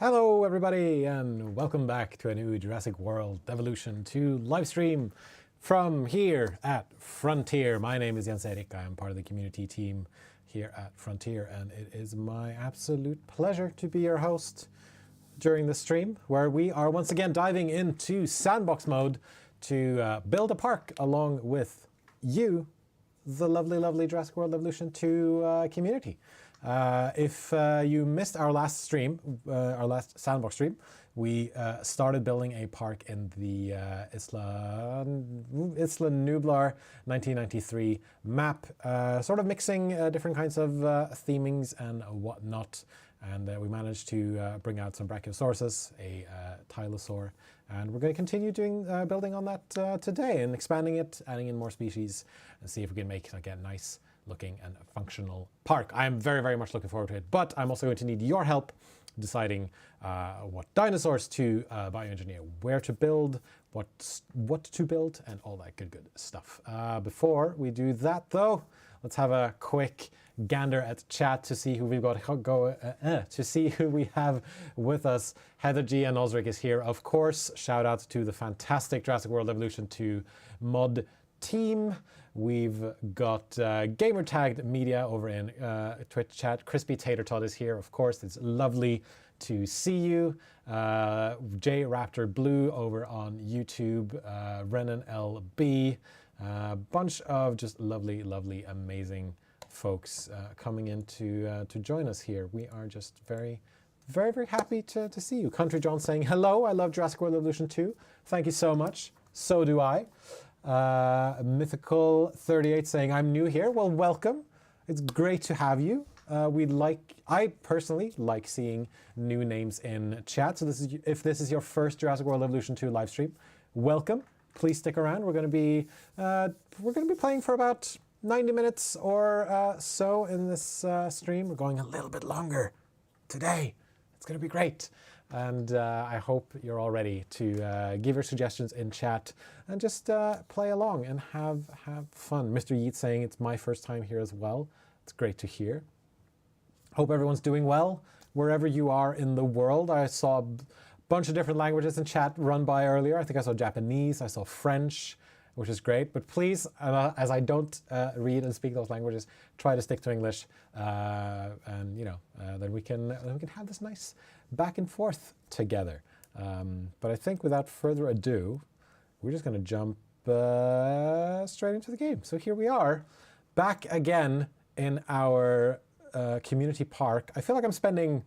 Hello everybody and welcome back to a new Jurassic World Evolution 2 live stream from here at Frontier. My name is Erik. I am part of the community team here at Frontier and it is my absolute pleasure to be your host during the stream where we are once again diving into Sandbox Mode to build a park along with you, the lovely Jurassic World Evolution 2 community. If you missed our last stream, our last Sandbox stream, we started building a park in the Isla Nublar 1993 map, sort of mixing different kinds of themings and whatnot. And we managed to bring out some Brachiosaurus, a Tylosaur, and we're going to continue doing building on that today and expanding it, adding in more species, and see if we can make it like a nice looking and functional park. I'm very much looking forward to it, but I'm also going to need your help deciding what dinosaurs to bioengineer, where to build, what to build, and all that good stuff. Before we do that though, let's have a quick gander at chat to see who we've got to see who we have with us. Heather G and Osric is here, of course. Shout out to the fantastic Jurassic World Evolution 2 mod team. We've got Gamertagged Media over in Twitch chat. Crispy Tater Tot is here, of course. It's lovely to see you. J Raptor Blue over on YouTube. Renan LB. A bunch of just lovely, amazing folks coming in to join us here. We are just very happy to see you. Country John saying, hello, I love Jurassic World Evolution 2. Thank you so much. So do I. Mythical 38 saying I'm new here. Well, welcome. It's great to have you. I personally like seeing new names in chat. So if this is your first Jurassic World Evolution 2 live stream, welcome. Please stick around. We're going to be playing for about 90 minutes or so in this stream. We're going a little bit longer today. It's going to be great. And I hope you're all ready to give your suggestions in chat and just play along and have fun. Mr. Yeet saying it's my first time here as well. It's great to hear. Hope everyone's doing well wherever you are in the world. I saw a bunch of different languages in chat run by earlier. I think I saw Japanese, I saw French, which is great. But please, as I don't read and speak those languages, try to stick to English, and then we can have this nice back and forth together. But I think without further ado, we're just going to jump straight into the game. So here we are, back again in our community park. I feel like I'm spending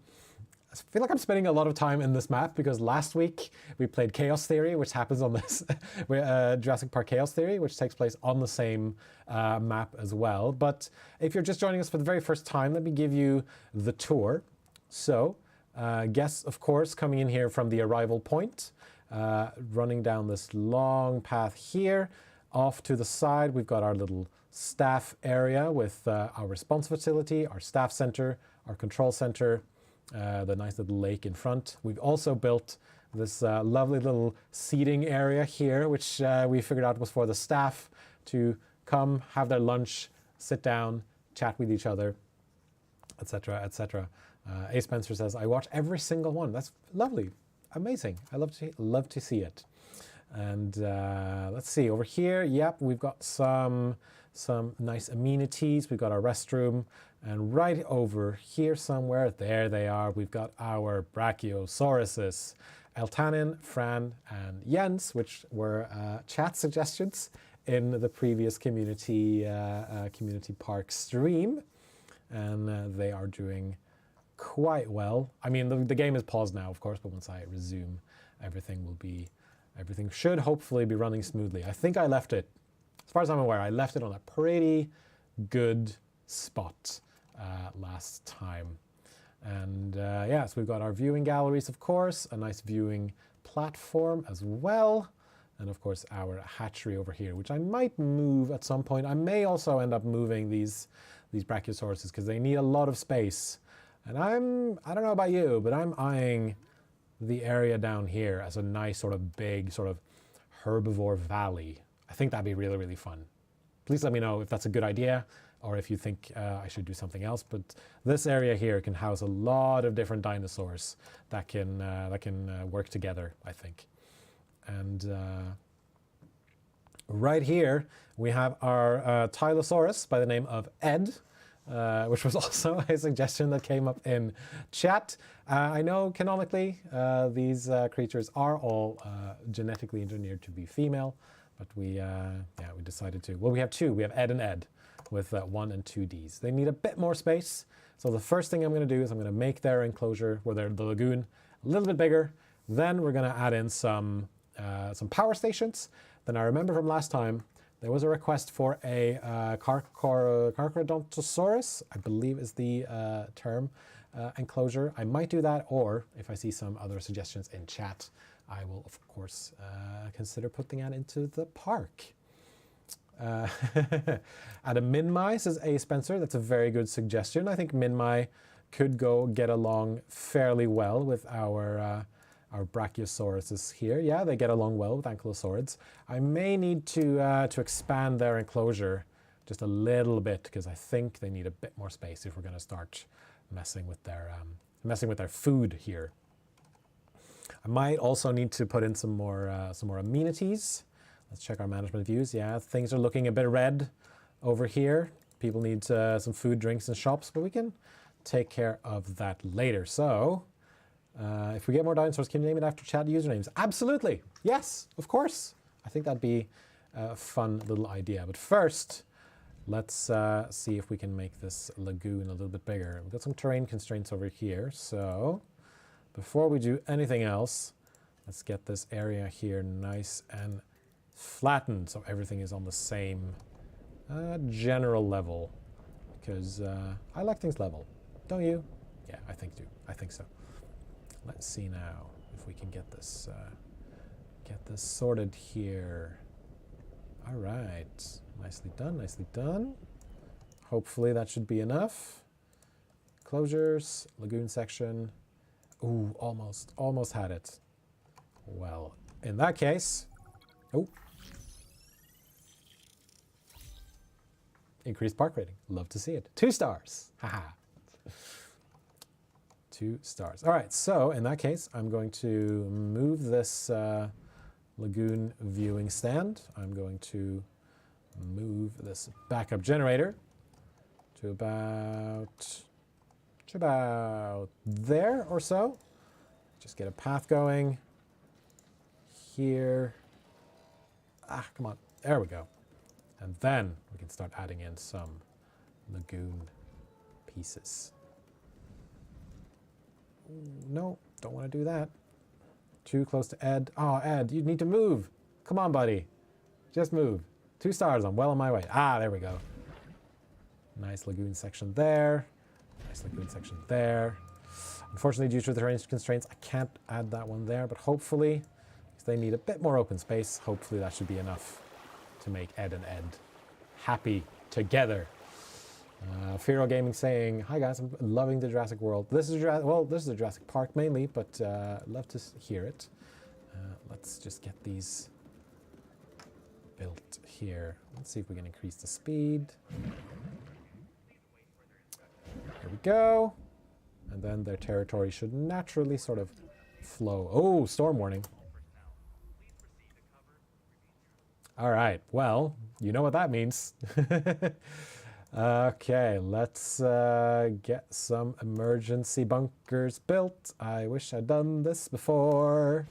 a lot of time in this map because last week we played Chaos Theory, which happens on this Jurassic Park Chaos Theory, which takes place on the same map as well. But if you're just joining us for the very first time, let me give you the tour. So guests, of course, coming in here from the arrival point, running down this long path here. Off to the side, we've got our little staff area with our response facility, our staff center, our control center, the nice little lake in front. We've also built this lovely little seating area here, which we figured out was for the staff to come, have their lunch, sit down, chat with each other, etc., etc. A. Spencer says, I watch every single one. That's lovely. Amazing. I love to see it. And let's see, over here, yep, we've got some nice amenities. We've got our restroom. And right over here somewhere, there they are, we've got our Brachiosauruses. Eltanin, Fran, and Jens, which were chat suggestions in the previous community park stream. And they are doing quite well. I mean, the game is paused now, of course, but once I resume, everything should hopefully be running smoothly. I think I left it, as far as I'm aware, I left it on a pretty good spot last time. And yeah, so we've got our viewing galleries, of course, a nice viewing platform as well. And of course, our hatchery over here, which I might move at some point. I may also end up moving these Brachiosauruses because they need a lot of space. And I don't know about you, but I'm eyeing the area down here as a nice sort of big sort of herbivore valley. I think that'd be really fun. Please let me know if that's a good idea or if you think I should do something else. But this area here can house a lot of different dinosaurs that can work together, I think. And right here we have our Tylosaurus by the name of Ed, which was also a suggestion that came up in chat. I know canonically these creatures are all genetically engineered to be female, but we decided to. Well, we have two. We have Ed and Ed with 1 and 2 Ds. They need a bit more space. So the first thing I'm going to do is I'm going to make their enclosure, where they're the lagoon, a little bit bigger. Then we're going to add in some power stations. Then I remember from last time, there was a request for a Carcadosaurus, I believe is the term, enclosure. I might do that, or if I see some other suggestions in chat, I will, of course, consider putting that into the park. Add a Minmi, says A. Spencer. That's a very good suggestion. I think Minmi could get along fairly well with our Brachiosauruses here. Yeah, they get along well with Ankylosaurids. I may need to expand their enclosure just a little bit, because I think they need a bit more space if we're going to start messing with their food here. I might also need to put in some more amenities. Let's check our management views. Yeah, things are looking a bit red over here. People need some food, drinks, and shops, but we can take care of that later. So, if we get more dinosaurs, can you name it after chat usernames? Absolutely. Yes, of course. I think that'd be a fun little idea. But first, let's see if we can make this lagoon a little bit bigger. We've got some terrain constraints over here. So before we do anything else, let's get this area here nice and flattened so everything is on the same general level. Because I like things level. Don't you? Yeah, I think so. Let's see now if we can get this sorted here. All right, nicely done, nicely done. Hopefully that should be enough. Closures, lagoon section. Ooh, almost had it. Well, in that case, increased park rating. Love to see it. 2 stars. Haha. 2 stars. All right, so in that case, I'm going to move this lagoon viewing stand. I'm going to move this backup generator to about there or so. Just get a path going here. Come on. There we go. And then we can start adding in some lagoon pieces. No, don't want to do that. Too close to Ed. Oh, Ed, you need to move. Come on, buddy. Just move. 2 stars. I'm well on my way. There we go. Nice lagoon section there. Nice lagoon section there. Unfortunately, due to the range constraints, I can't add that one there, but hopefully, because they need a bit more open space, hopefully that should be enough to make Ed and Ed happy together. Firo Gaming saying, "Hi guys, I'm loving the Jurassic World. This is the Jurassic Park mainly, but love to hear it." Let's just get these built here. Let's see if we can increase the speed. Here we go. And then their territory should naturally sort of flow. Oh, storm warning. All right, well, you know what that means. Okay, let's get some emergency bunkers built. I wish I'd done this before.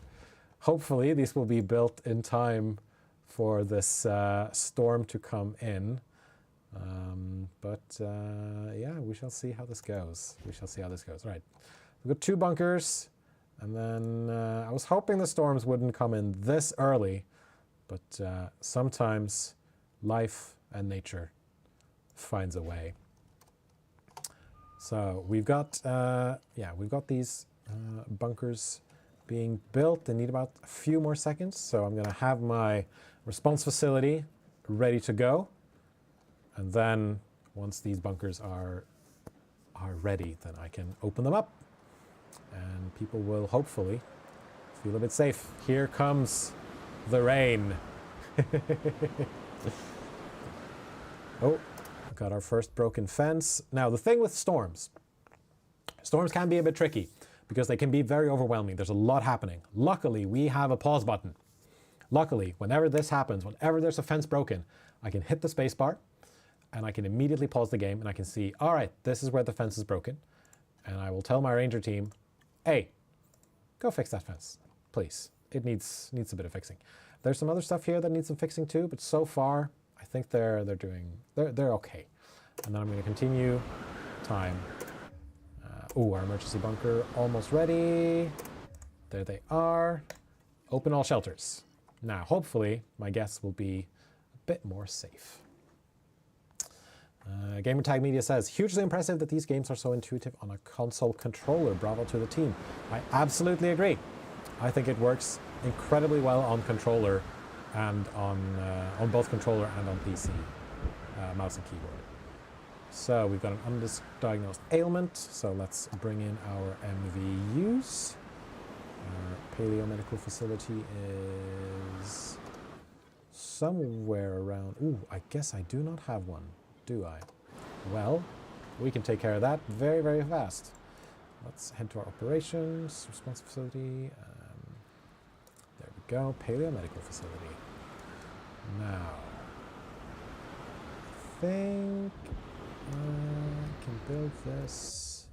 Hopefully these will be built in time for this storm to come in. Yeah, we shall see how this goes. All right, we've got 2 bunkers, and then I was hoping the storms wouldn't come in this early, but sometimes life and nature finds a way. So we've got these bunkers being built. They need about a few more seconds, so I'm going to have my response facility ready to go, and then once these bunkers are ready, then I can open them up, and people will hopefully feel a bit safe. Here comes the rain. Oh, got our first broken fence. Now, the thing with storms can be a bit tricky because they can be very overwhelming. There's a lot happening. Luckily, we have a pause button. Luckily, whenever this happens, whenever there's a fence broken, I can hit the space bar and I can immediately pause the game and I can see, all right, this is where the fence is broken. And I will tell my ranger team, hey, go fix that fence, please. It needs a bit of fixing. There's some other stuff here that needs some fixing too, but so far, I think they're okay. And then I'm going to continue time. Our emergency bunker almost ready. There they are. Open all shelters. Now, hopefully, my guests will be a bit more safe. Gamertag Media says, hugely impressive that these games are so intuitive on a console controller. Bravo to the team. I absolutely agree. I think it works incredibly well on controller and on both controller and on PC, mouse and keyboard. So we've got an undiagnosed ailment, so let's bring in our MVUs. Our paleomedical facility is somewhere around... Ooh, I guess I do not have one, do I? Well, we can take care of that very, very fast. Let's head to our operations, response facility. There we go, paleomedical facility. Now, I think I can build this.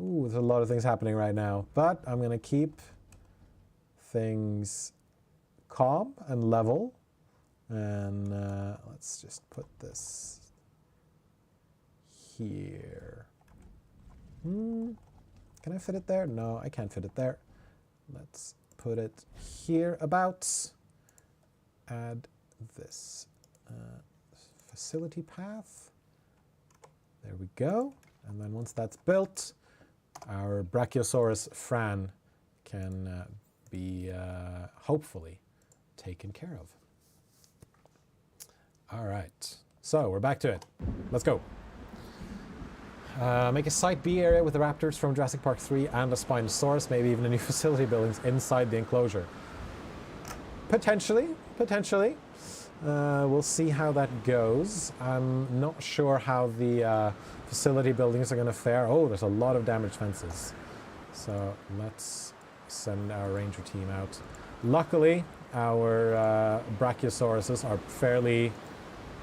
Ooh, there's a lot of things happening right now, but I'm going to keep things calm and level. And let's just put this here. Can I fit it there? No, I can't fit it there. Let's put it here about. Add this facility path. There we go. And then once that's built, our Brachiosaurus Fran can be hopefully taken care of. All right, so we're back to it. Let's go. Make a Site B area with the raptors from Jurassic Park 3 and a Spinosaurus, maybe even a new facility buildings inside the enclosure. Potentially. We'll see how that goes. I'm not sure how the facility buildings are going to fare. Oh, there's a lot of damaged fences. So let's send our ranger team out. Luckily, our Brachiosauruses are fairly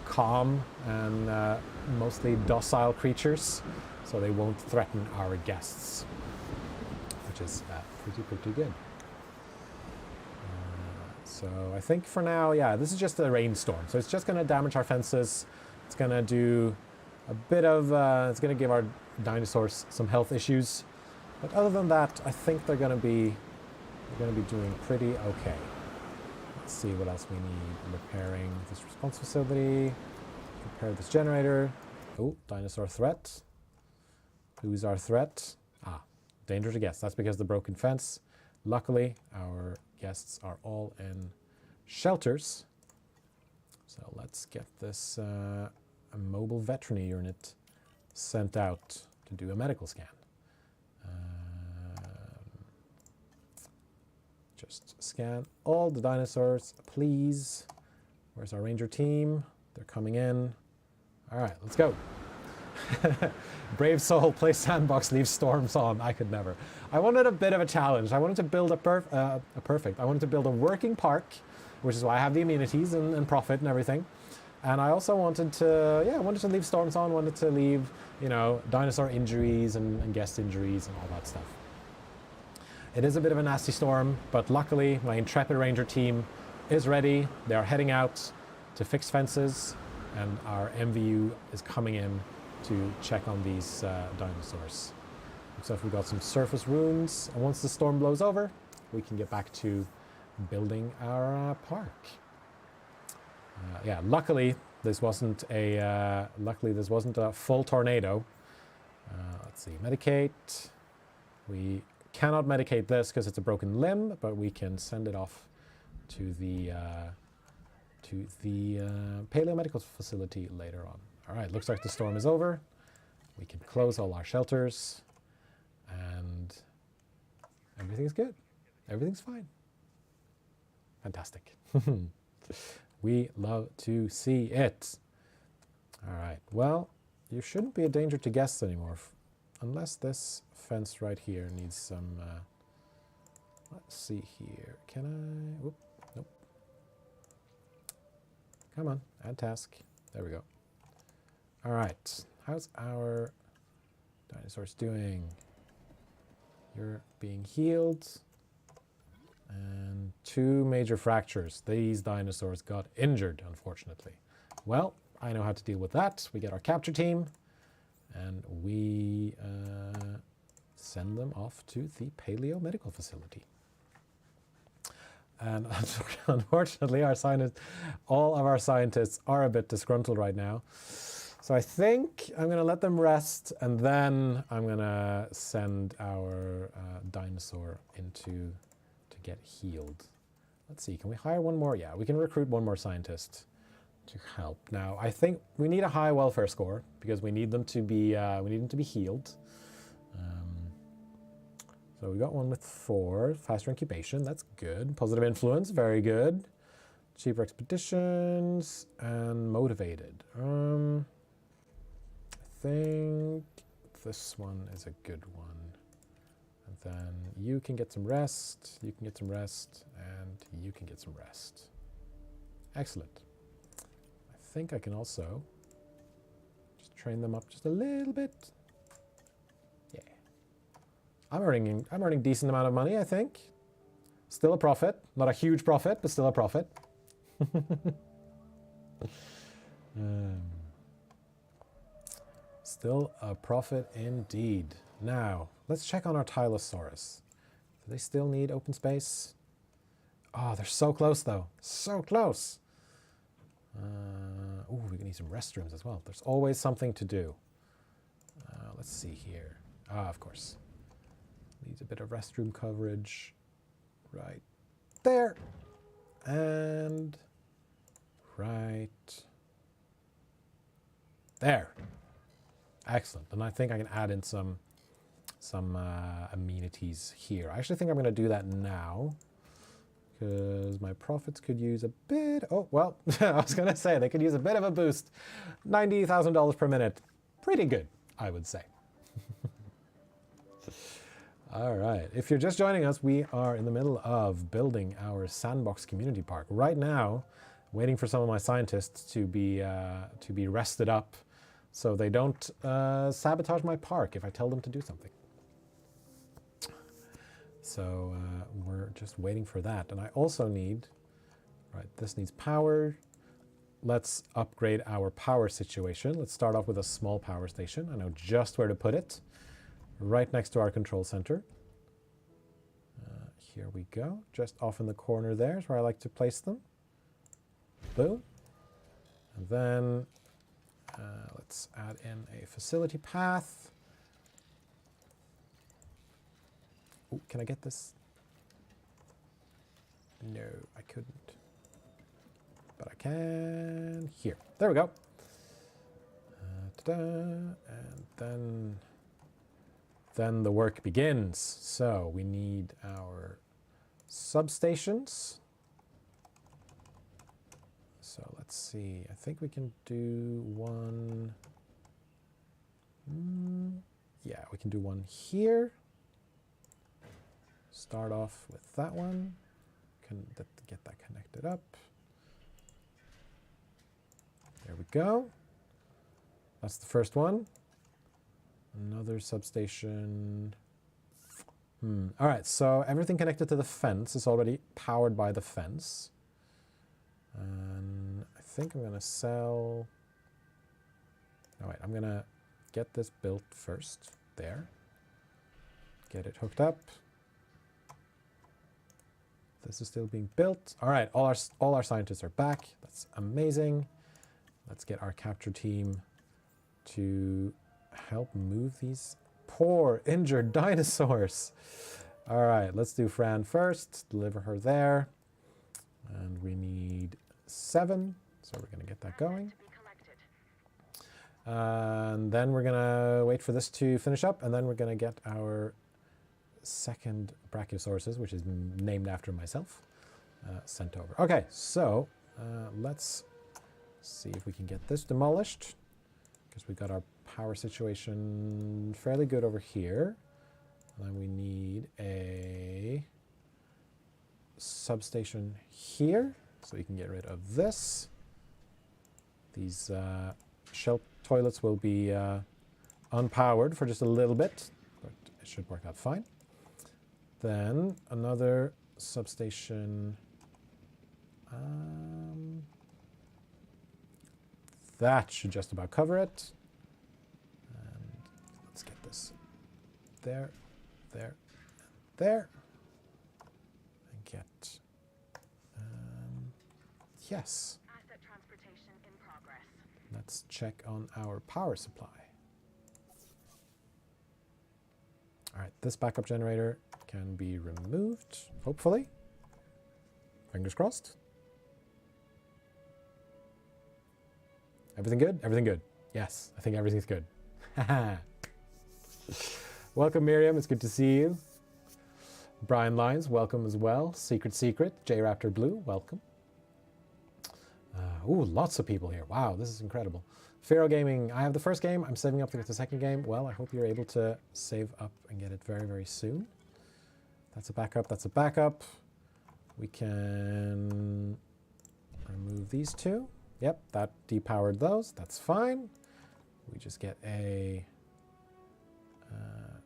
calm and mostly docile creatures, so they won't threaten our guests, which is pretty good. So I think for now, yeah, this is just a rainstorm. So it's just going to damage our fences. It's going to do a bit of, it's going to give our dinosaurs some health issues. But other than that, I think they're going to be doing pretty okay. Let's see what else we need. Repairing this response facility. Repair this generator. Oh, dinosaur threat. Who's our threat? Ah, danger to guests. That's because of the broken fence. Luckily, our guests are all in shelters. So let's get this a mobile veterinary unit sent out to do a medical scan. Just scan all the dinosaurs, please. Where's our ranger team? They're coming in. All right, let's go. Brave soul, play Sandbox, leave storms on. I could never. I wanted a bit of a challenge. I wanted to build I wanted to build a working park, which is why I have the amenities and profit and everything. And I also wanted to, I wanted to leave storms on, wanted to leave, dinosaur injuries and guest injuries and all that stuff. It is a bit of a nasty storm, but luckily my intrepid ranger team is ready. They are heading out to fix fences, and our MVU is coming in to check on these dinosaurs. Looks like we've got some surface wounds, and once the storm blows over, we can get back to building our park. Luckily this wasn't a full tornado. Let's see, medicate. We cannot medicate this because it's a broken limb, but we can send it off to the paleomedical facility later on. All right, looks like the storm is over. We can close all our shelters, and everything's good. Everything's fine. Fantastic. We love to see it. All right, well, you shouldn't be a danger to guests anymore, unless this fence right here needs some, let's see here, can I, whoop, nope. Come on, add task, there we go. All right, how's our dinosaurs doing? You're being healed. And 2 major fractures. These dinosaurs got injured, unfortunately. Well, I know how to deal with that. We get our capture team, and we send them off to the Paleo Medical Facility. And unfortunately, all of our scientists are a bit disgruntled right now. So I think I'm going to let them rest, and then I'm going to send our dinosaur into to get healed. Let's see, can we hire one more? Yeah, we can recruit one more scientist to help. Now, I think we need a high welfare score because we need them to be healed. So we got one with 4, faster incubation, that's good. Positive influence, very good. Cheaper expeditions and motivated. I think this one is a good one. And then you can get some rest, you can get some rest, and you can get some rest. Excellent. I think I can also just train them up just a little bit. Yeah. I'm earning decent amount of money, I think. Still a profit. Not a huge profit, but still a profit. Still a profit indeed. Now, let's check on our Tylosaurus. Do they still need open space? Oh, they're so close though. So close. Oh, we need some restrooms as well. There's always something to do. Let's see here. Ah, of course. Needs a bit of restroom coverage. Right there. And right there. Excellent. And I think I can add in some amenities here. I actually think I'm going to do that now because my profits could use a bit. Oh, well, I was going to say they could use a bit of a boost. $90,000 per minute. Pretty good, I would say. All right. If you're just joining us, we are in the middle of building our Sandbox Community Park. Right now, waiting for some of my scientists to be rested up so they don't sabotage my park if I tell them to do something. So we're just waiting for that. And I also need, right, this needs power. Let's upgrade our power situation. Let's start off with a small power station. I know just where to put it. Right next to our control center. Here we go. Just off in the corner there is where I like to place them. Boom. And then let's add in a facility path. Ooh, can I get this? No, I couldn't. But I can here. There we go. And then the work begins. So we need our substations. So let's see. I think we can do one. Yeah, we can do one here. Start off with that one. Get that connected up. There we go. That's the first one. Another substation. All right, so everything connected to the fence is already powered by the fence. And I think I'm going to sell... Oh, wait, I'm going to get this built first. There. Get it hooked up. This is still being built. All right, all our scientists are back. That's amazing. Let's get our capture team to help move these poor injured dinosaurs. All right, let's do Fran first. Deliver her there. And we need 7, so we're going to get that going. And then we're going to wait for this to finish up, and then we're going to get our second Brachiosaurus, which is named after myself, sent over. Okay, so let's see if we can get this demolished. because we got our power situation fairly good over here. And then we need a substation here, so you can get rid of this. These shell toilets will be unpowered for just a little bit, but it should work out fine. Then another substation. That should just about cover it. And let's get this there, there, there. And get, yes. Asset transportation in progress. Let's check on our power supply. All right, this backup generator can be removed, hopefully. Fingers crossed. Everything good? Everything good. Yes, I think everything's good. Welcome, Miriam. It's good to see you. Brian Lyons, welcome as well. Secret, J-Raptor Blue, welcome. Ooh, lots of people here. Wow, this is incredible. Pharaoh Gaming, I have the first game. I'm saving up to get the second game. Well, I hope you're able to save up and get it very, very soon. That's a backup. That's a backup. We can remove these two. Yep, that depowered those. That's fine. We just get a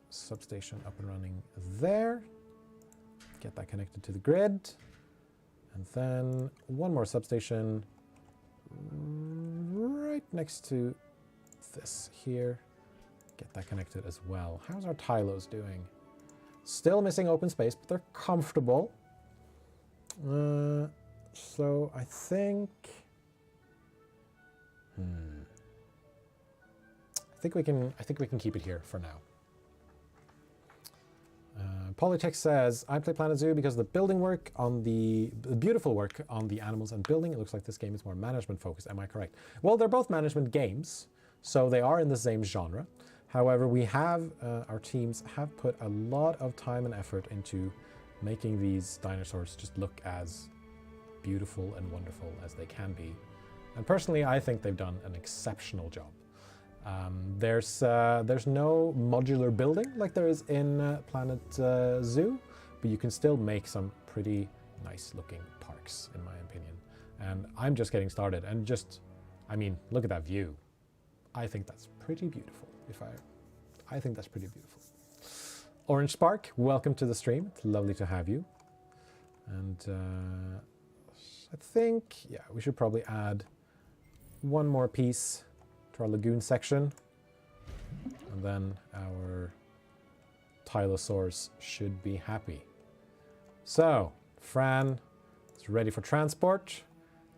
substation up and running there. Get that connected to the grid. And then one more substation right next to this here. Get that connected as well. How's our Tylos doing? Still missing open space, but they're comfortable. So I think... I think we can keep it here for now. Polytech says, I play Planet Zoo because of the building work on the beautiful work on the animals and building. It looks like this game is more management focused. Am I correct? Well, they're both management games, so they are in the same genre. However, we have, our teams have put a lot of time and effort into making these dinosaurs just look as beautiful and wonderful as they can be. And personally, I think they've done an exceptional job. There's no modular building like there is in Planet Zoo, but you can still make some pretty nice looking parks, in my opinion. And I'm just getting started, and just, I mean, look at that view. I think that's pretty beautiful. I think that's pretty beautiful. Orange Spark, welcome to the stream. It's lovely to have you. And I think, yeah, we should probably add one more piece to our Lagoon section. And then our Tylosaurs should be happy. So, Fran is ready for transport.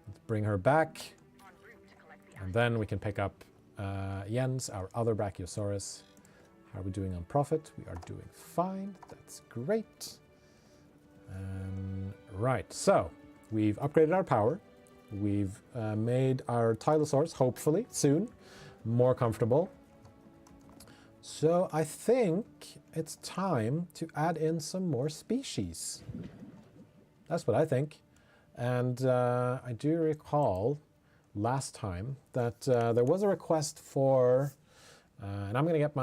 Let's bring her back. And then we can pick up Jens, our other Brachiosaurus. How are we doing on profit? We are doing fine. That's great. Right, so we've upgraded our power. We've made our Tylosaurs, hopefully, soon, more comfortable. So I think it's time to add in some more species. That's what I think. And I do recall last time that there was a request for, and I'm gonna get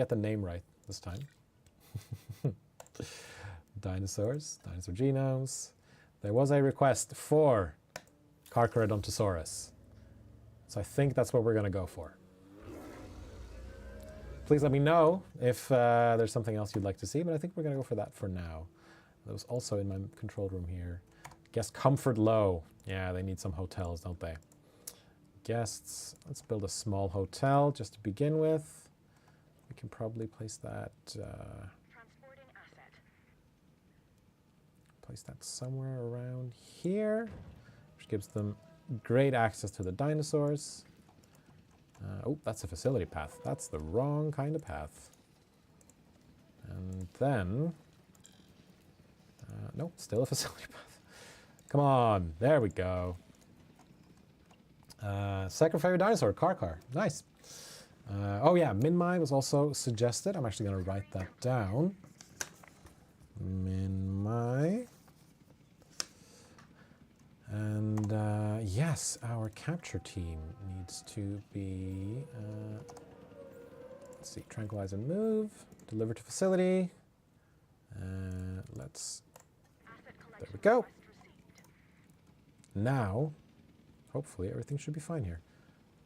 the name right this time. Dinosaurs, dinosaur genomes. There was a request for Carcadosaurus. So I think that's what we're gonna go for. Please let me know if there's something else you'd like to see, but I think we're gonna go for that for now. That was also in my control room here. Guest comfort low. Yeah, they need some hotels, don't they? Guests, let's build a small hotel just to begin with. We can probably place that, Transporting asset. place that somewhere around here, which gives them great access to the dinosaurs. Oh, that's a facility path. That's the wrong kind of path. And then, nope, still a facility path. Come on, there we go. Second favorite dinosaur, Car. Nice. Oh yeah, Minmai was also suggested. I'm actually going to write that down. Minmai. And yeah, yes, our capture team needs to be... let's see, tranquilize and move, deliver to facility. Let's... There we go. Now, hopefully everything should be fine here.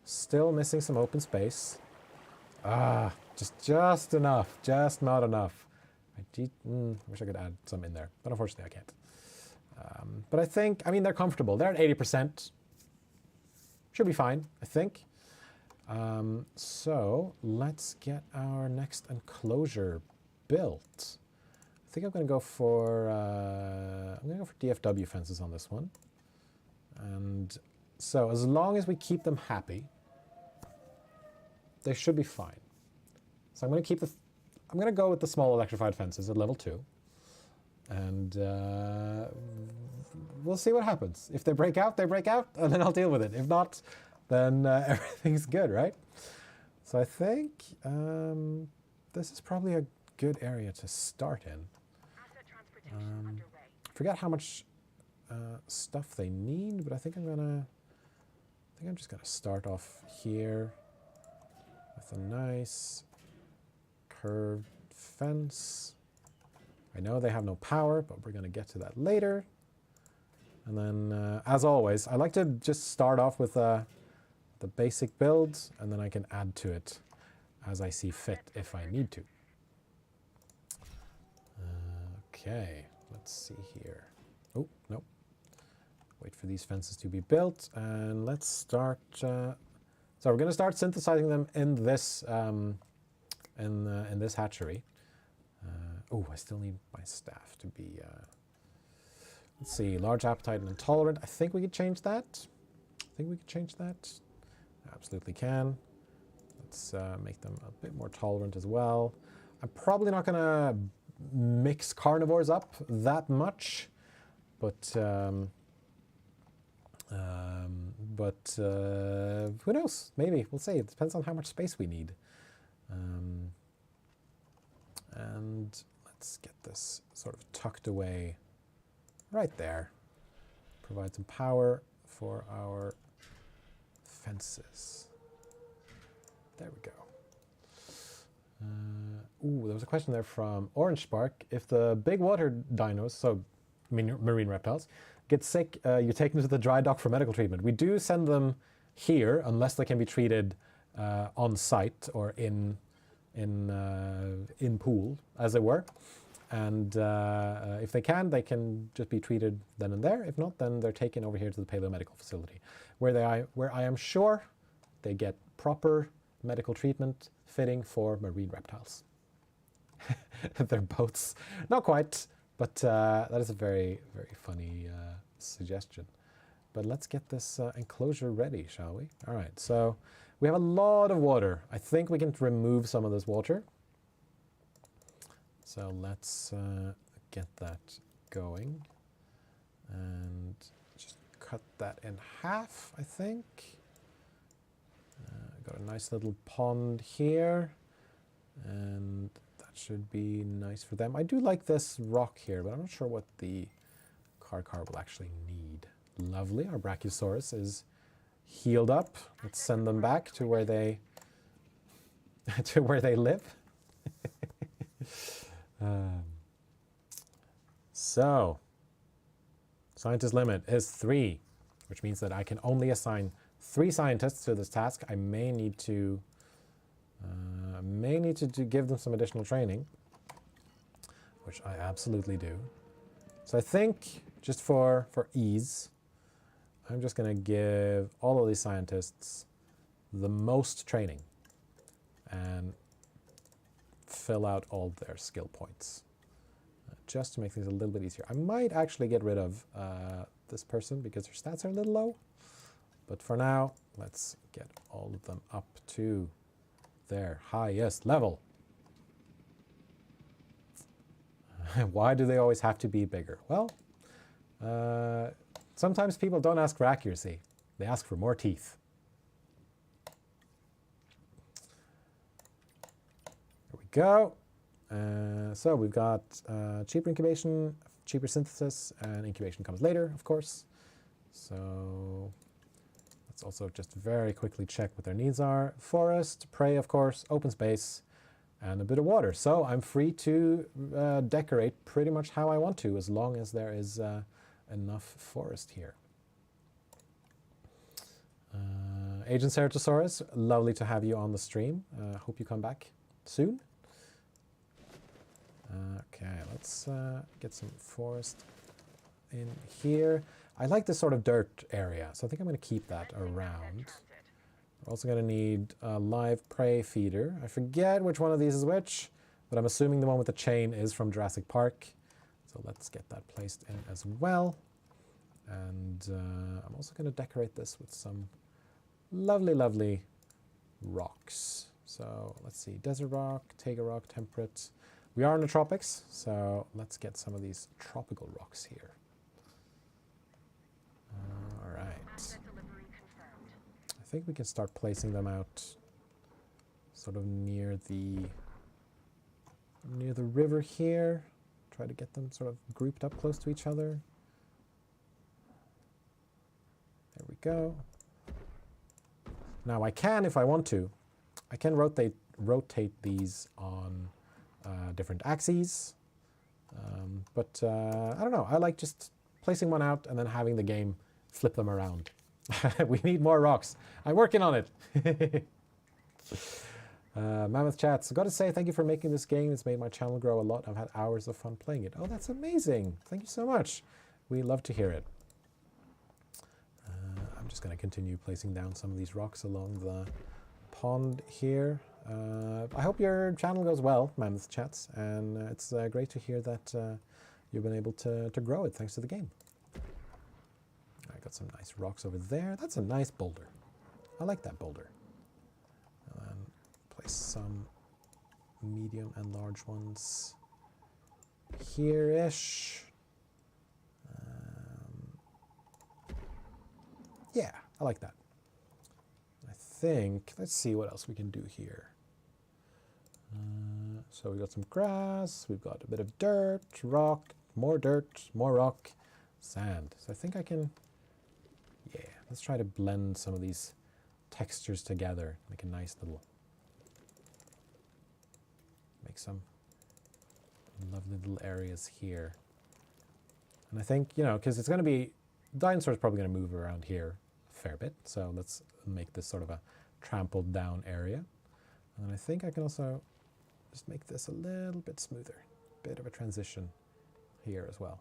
Still missing some open space. Ah, just enough, just not enough. I wish I could add some in there, but unfortunately I can't. But I think, I mean, they're comfortable. They're at 80%. Should be fine, I think. So let's get our next enclosure built. I think I'm going to go for DFW fences on this one. And so as long as we keep them happy, they should be fine. So I'm going to keep I'm going to go with the small electrified fences at level 2. And we'll see what happens. If they break out, and then I'll deal with it. If not, then everything's good, right? So I think this is probably a good area to start in. Forget how much stuff they need, but I think I'm just gonna start off here with a nice curved fence. I know they have no power, but we're gonna get to that later. And then, as always, I like to just start off with the basic build, and then I can add to it as I see fit if I need to. Okay, let's see here. Oh, no. Wait for these fences to be built, and let's start. So we're going to start synthesizing them in this in this hatchery. Oh, I still need my staff to be. Let's see, large appetite and intolerant. I think we could change that. Absolutely can. Let's make them a bit more tolerant as well. I'm probably not going to mix carnivores up that much, but who knows? Maybe we'll see. It depends on how much space we need. And let's get this sort of tucked away right there. Provide some power for our fences. There we go. Ooh, there was a question there from Orange Spark. If the big water dinos, so marine reptiles, get sick, you take them to the dry dock for medical treatment. We do send them here unless they can be treated on site or in pool, as it were. And if they can just be treated then and there. If not, then they're taken over here to the paleomedical facility, where I am sure they get proper medical treatment fitting for marine reptiles. Their boats, not quite, but that is a very, very funny suggestion. But let's get this enclosure ready, shall we? All right, so we have a lot of water. I think we can remove some of this water. So let's get that going and just cut that in half, I think. Got a nice little pond here, and that should be nice for them. I do like this rock here, but I'm not sure what the car will actually need. Lovely, our Brachiosaurus is healed up. Let's send them back to where they live. So, scientist limit is 3, which means that I can only assign 3 scientists to this task. I may need to give them some additional training, which I absolutely do. So I think, just for ease, I'm just going to give all of these scientists the most training and fill out all their skill points, just to make things a little bit easier. I might actually get rid of this person because their stats are a little low. But for now, let's get all of them up to their highest level. Why do they always have to be bigger? Well, sometimes people don't ask for accuracy. They ask for more teeth. There we go. So we've got cheaper incubation, cheaper synthesis, and incubation comes later, of course. So Let's also just very quickly check what their needs are. Forest, prey, of course, open space, and a bit of water. So I'm free to decorate pretty much how I want to, as long as there is enough forest here. Agent Ceratosaurus, lovely to have you on the stream. Hope you come back soon. Okay, let's get some forest in here. I like this sort of dirt area, so I think I'm going to keep that around. We're also going to need a live prey feeder. I forget which one of these is which, but I'm assuming the one with the chain is from Jurassic Park. So let's get that placed in as well. And I'm also going to decorate this with some lovely, lovely rocks. So let's see, desert rock, taiga rock, temperate. We are in the tropics, so let's get some of these tropical rocks here. All right. I think we can start placing them out sort of near the river here. Try to get them sort of grouped up close to each other. There we go. Now I can, if I want to, I can rotate these on different axes. But I don't know, I like just placing one out and then having the game flip them around. We need more rocks. I'm working on it. Mammoth Chats, I've got to say thank you for making this game. It's made my channel grow a lot. I've had hours of fun playing it. Oh, that's amazing. Thank you so much. We love to hear it. I'm just going to continue placing down some of these rocks along the pond here. I hope your channel goes well, Mammoth Chats, and it's great to hear that you've been able to grow it thanks to the game. I got some nice rocks over there. That's a nice boulder. I like that boulder. And then place some medium and large ones here-ish. Yeah, I like that. I think, let's see what else we can do here. So we got some grass, we've got a bit of dirt, rock, more rock, sand. So I think I can, yeah, let's try to blend some of these textures together, make a nice little, make some lovely little areas here. And I think, you know, because it's going to be, dinosaur's probably going to move around here a fair bit, so let's make this sort of a trampled down area. And I think I can also just make this a little bit smoother, bit of a transition here as well.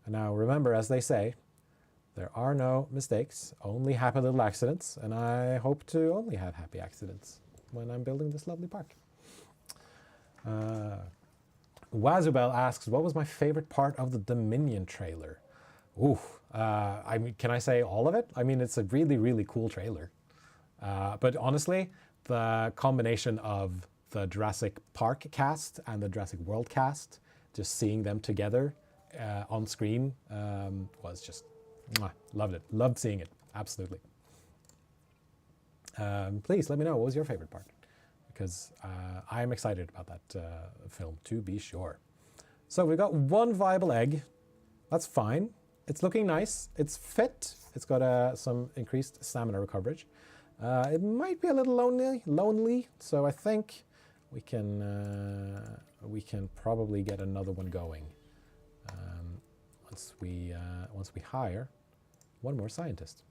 And now remember, as they say, there are no mistakes, only happy little accidents, and I hope to only have happy accidents when I'm building this lovely park. Wazubel asks, what was my favorite part of the Dominion trailer? Ooh, I mean, can I say all of it? I mean, it's a really, really cool trailer. But honestly, the combination of the Jurassic Park cast and the Jurassic World cast, just seeing them together on screen was just, loved it. Loved seeing it, absolutely. Please let me know, what was your favorite part? Because I'm excited about that film, to be sure. So we've got one viable egg. That's fine. It's looking nice. It's fit. It's got some increased stamina recoverage. It might be a little lonely, so I think we can probably get another one going once we hire one more scientist.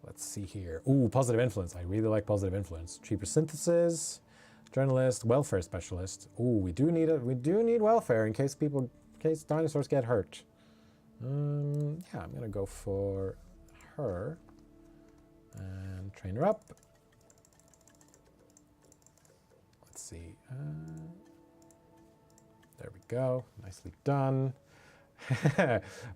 Let's see here. Ooh, positive influence. I really like positive influence. Cheaper synthesis, journalist, welfare specialist. Ooh, we do need welfare in case dinosaurs get hurt. Yeah, I'm gonna go for her and train her up. Let's see. There we go. Nicely done.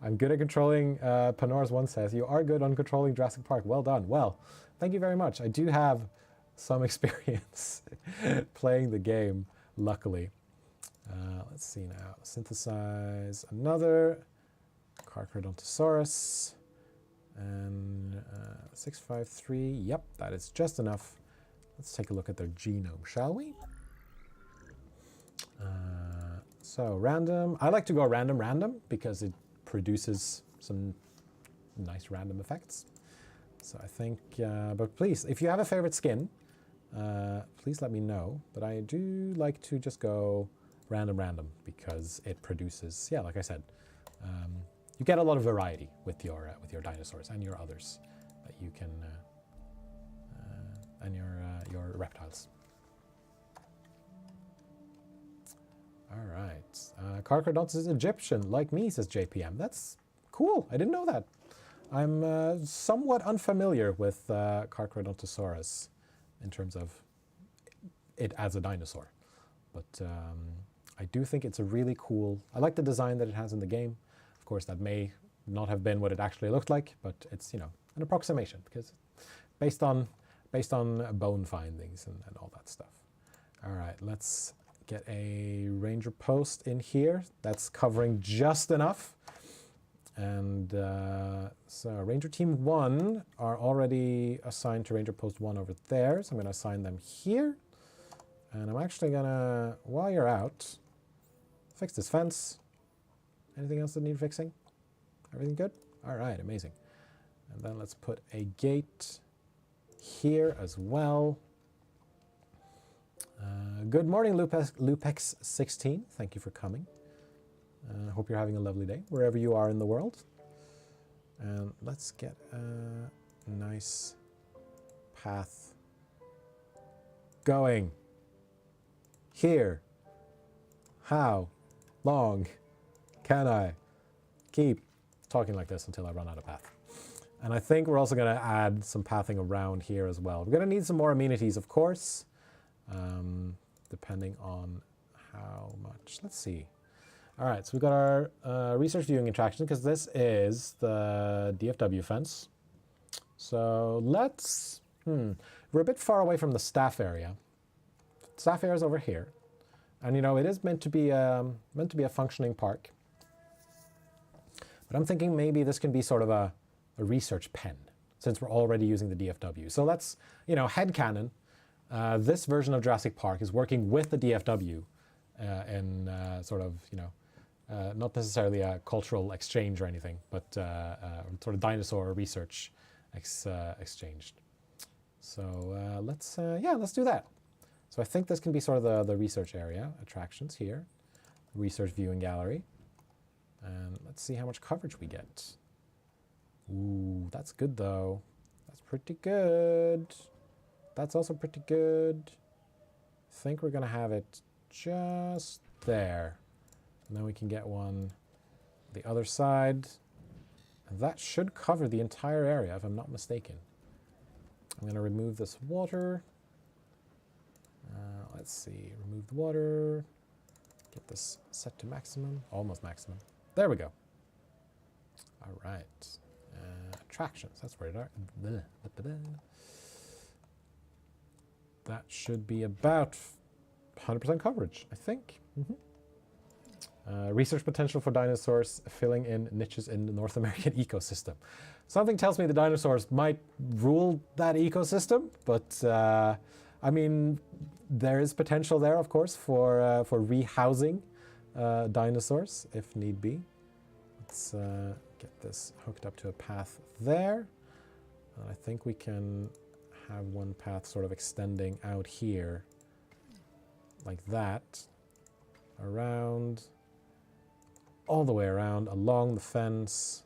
I'm good at controlling, Panors one says, you are good on controlling Jurassic Park. Well done. Well, thank you very much. I do have some experience playing the game, luckily. Let's see now. Synthesize another Carcadosaurus. And 653. Yep, that is just enough. Let's take a look at their genome, shall we? So random. I like to go random because it produces some nice random effects. So I think, but please, if you have a favorite skin, please let me know. But I do like to just go random because it produces, yeah, like I said, you get a lot of variety with your dinosaurs and your others that you can, and your reptiles. All right, Carcadosaurus is Egyptian, like me, says JPM. That's cool. I didn't know that. I'm somewhat unfamiliar with Carcadosaurus in terms of it as a dinosaur, but I do think it's a really cool. I like the design that it has in the game. Of course, that may not have been what it actually looked like, but it's, you know, an approximation because based on bone findings and all that stuff. All right, let's get a ranger post in here that's covering just enough. And so Ranger Team 1 are already assigned to Ranger Post 1 over there. So I'm going to assign them here. And I'm actually going to, while you're out, fix this fence. Anything else that needs fixing? Everything good? All right, amazing. And then let's put a gate here as well. Good morning, Lupex16. Thank you for coming. I hope you're having a lovely day, wherever you are in the world. And let's get a nice path going. Here. How long can I keep talking like this until I run out of path? And I think we're also going to add some pathing around here as well. We're going to need some more amenities, of course, depending on how much. Let's see. All right, so we've got our research viewing attraction because this is the DFW fence. So let's, we're a bit far away from the staff area. Staff area is over here. And you know, it is meant to be a functioning park. But I'm thinking maybe this can be sort of a research pen since we're already using the DFW. So let's, you know, headcanon, this version of Jurassic Park is working with the DFW in sort of, you know, not necessarily a cultural exchange or anything, but sort of dinosaur research exchanged. So let's do that. So I think this can be sort of the research area, attractions here, research viewing gallery. And let's see how much coverage we get. Ooh, that's good though. That's pretty good. That's also pretty good. I think we're gonna have it just there. And then we can get one the other side. And that should cover the entire area, if I'm not mistaken. I'm going to remove this water. Let's see, remove the water. Get this set to maximum, almost maximum. There we go. All right. Attractions, that's where it are. That should be about 100% coverage, I think. Research potential for dinosaurs filling in niches in the North American ecosystem. Something tells me the dinosaurs might rule that ecosystem, but I mean, there is potential there, of course, for rehousing dinosaurs if need be. Let's get this hooked up to a path there. I think we can have one path sort of extending out here like that, around, all the way around, along the fence.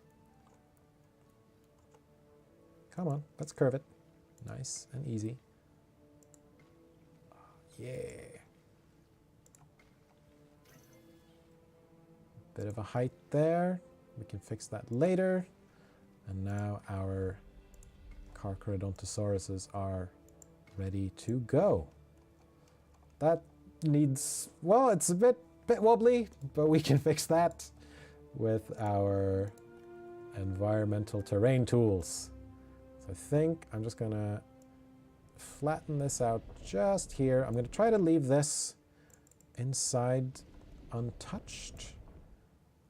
Come on, let's curve it. Nice and easy. Yeah. Bit of a height there. We can fix that later. And now our Carcrodontosaurus are ready to go. That needs, well, it's a bit wobbly, but we can fix that with our environmental terrain tools. So I think I'm just gonna flatten this out just here. I'm gonna try to leave this inside untouched,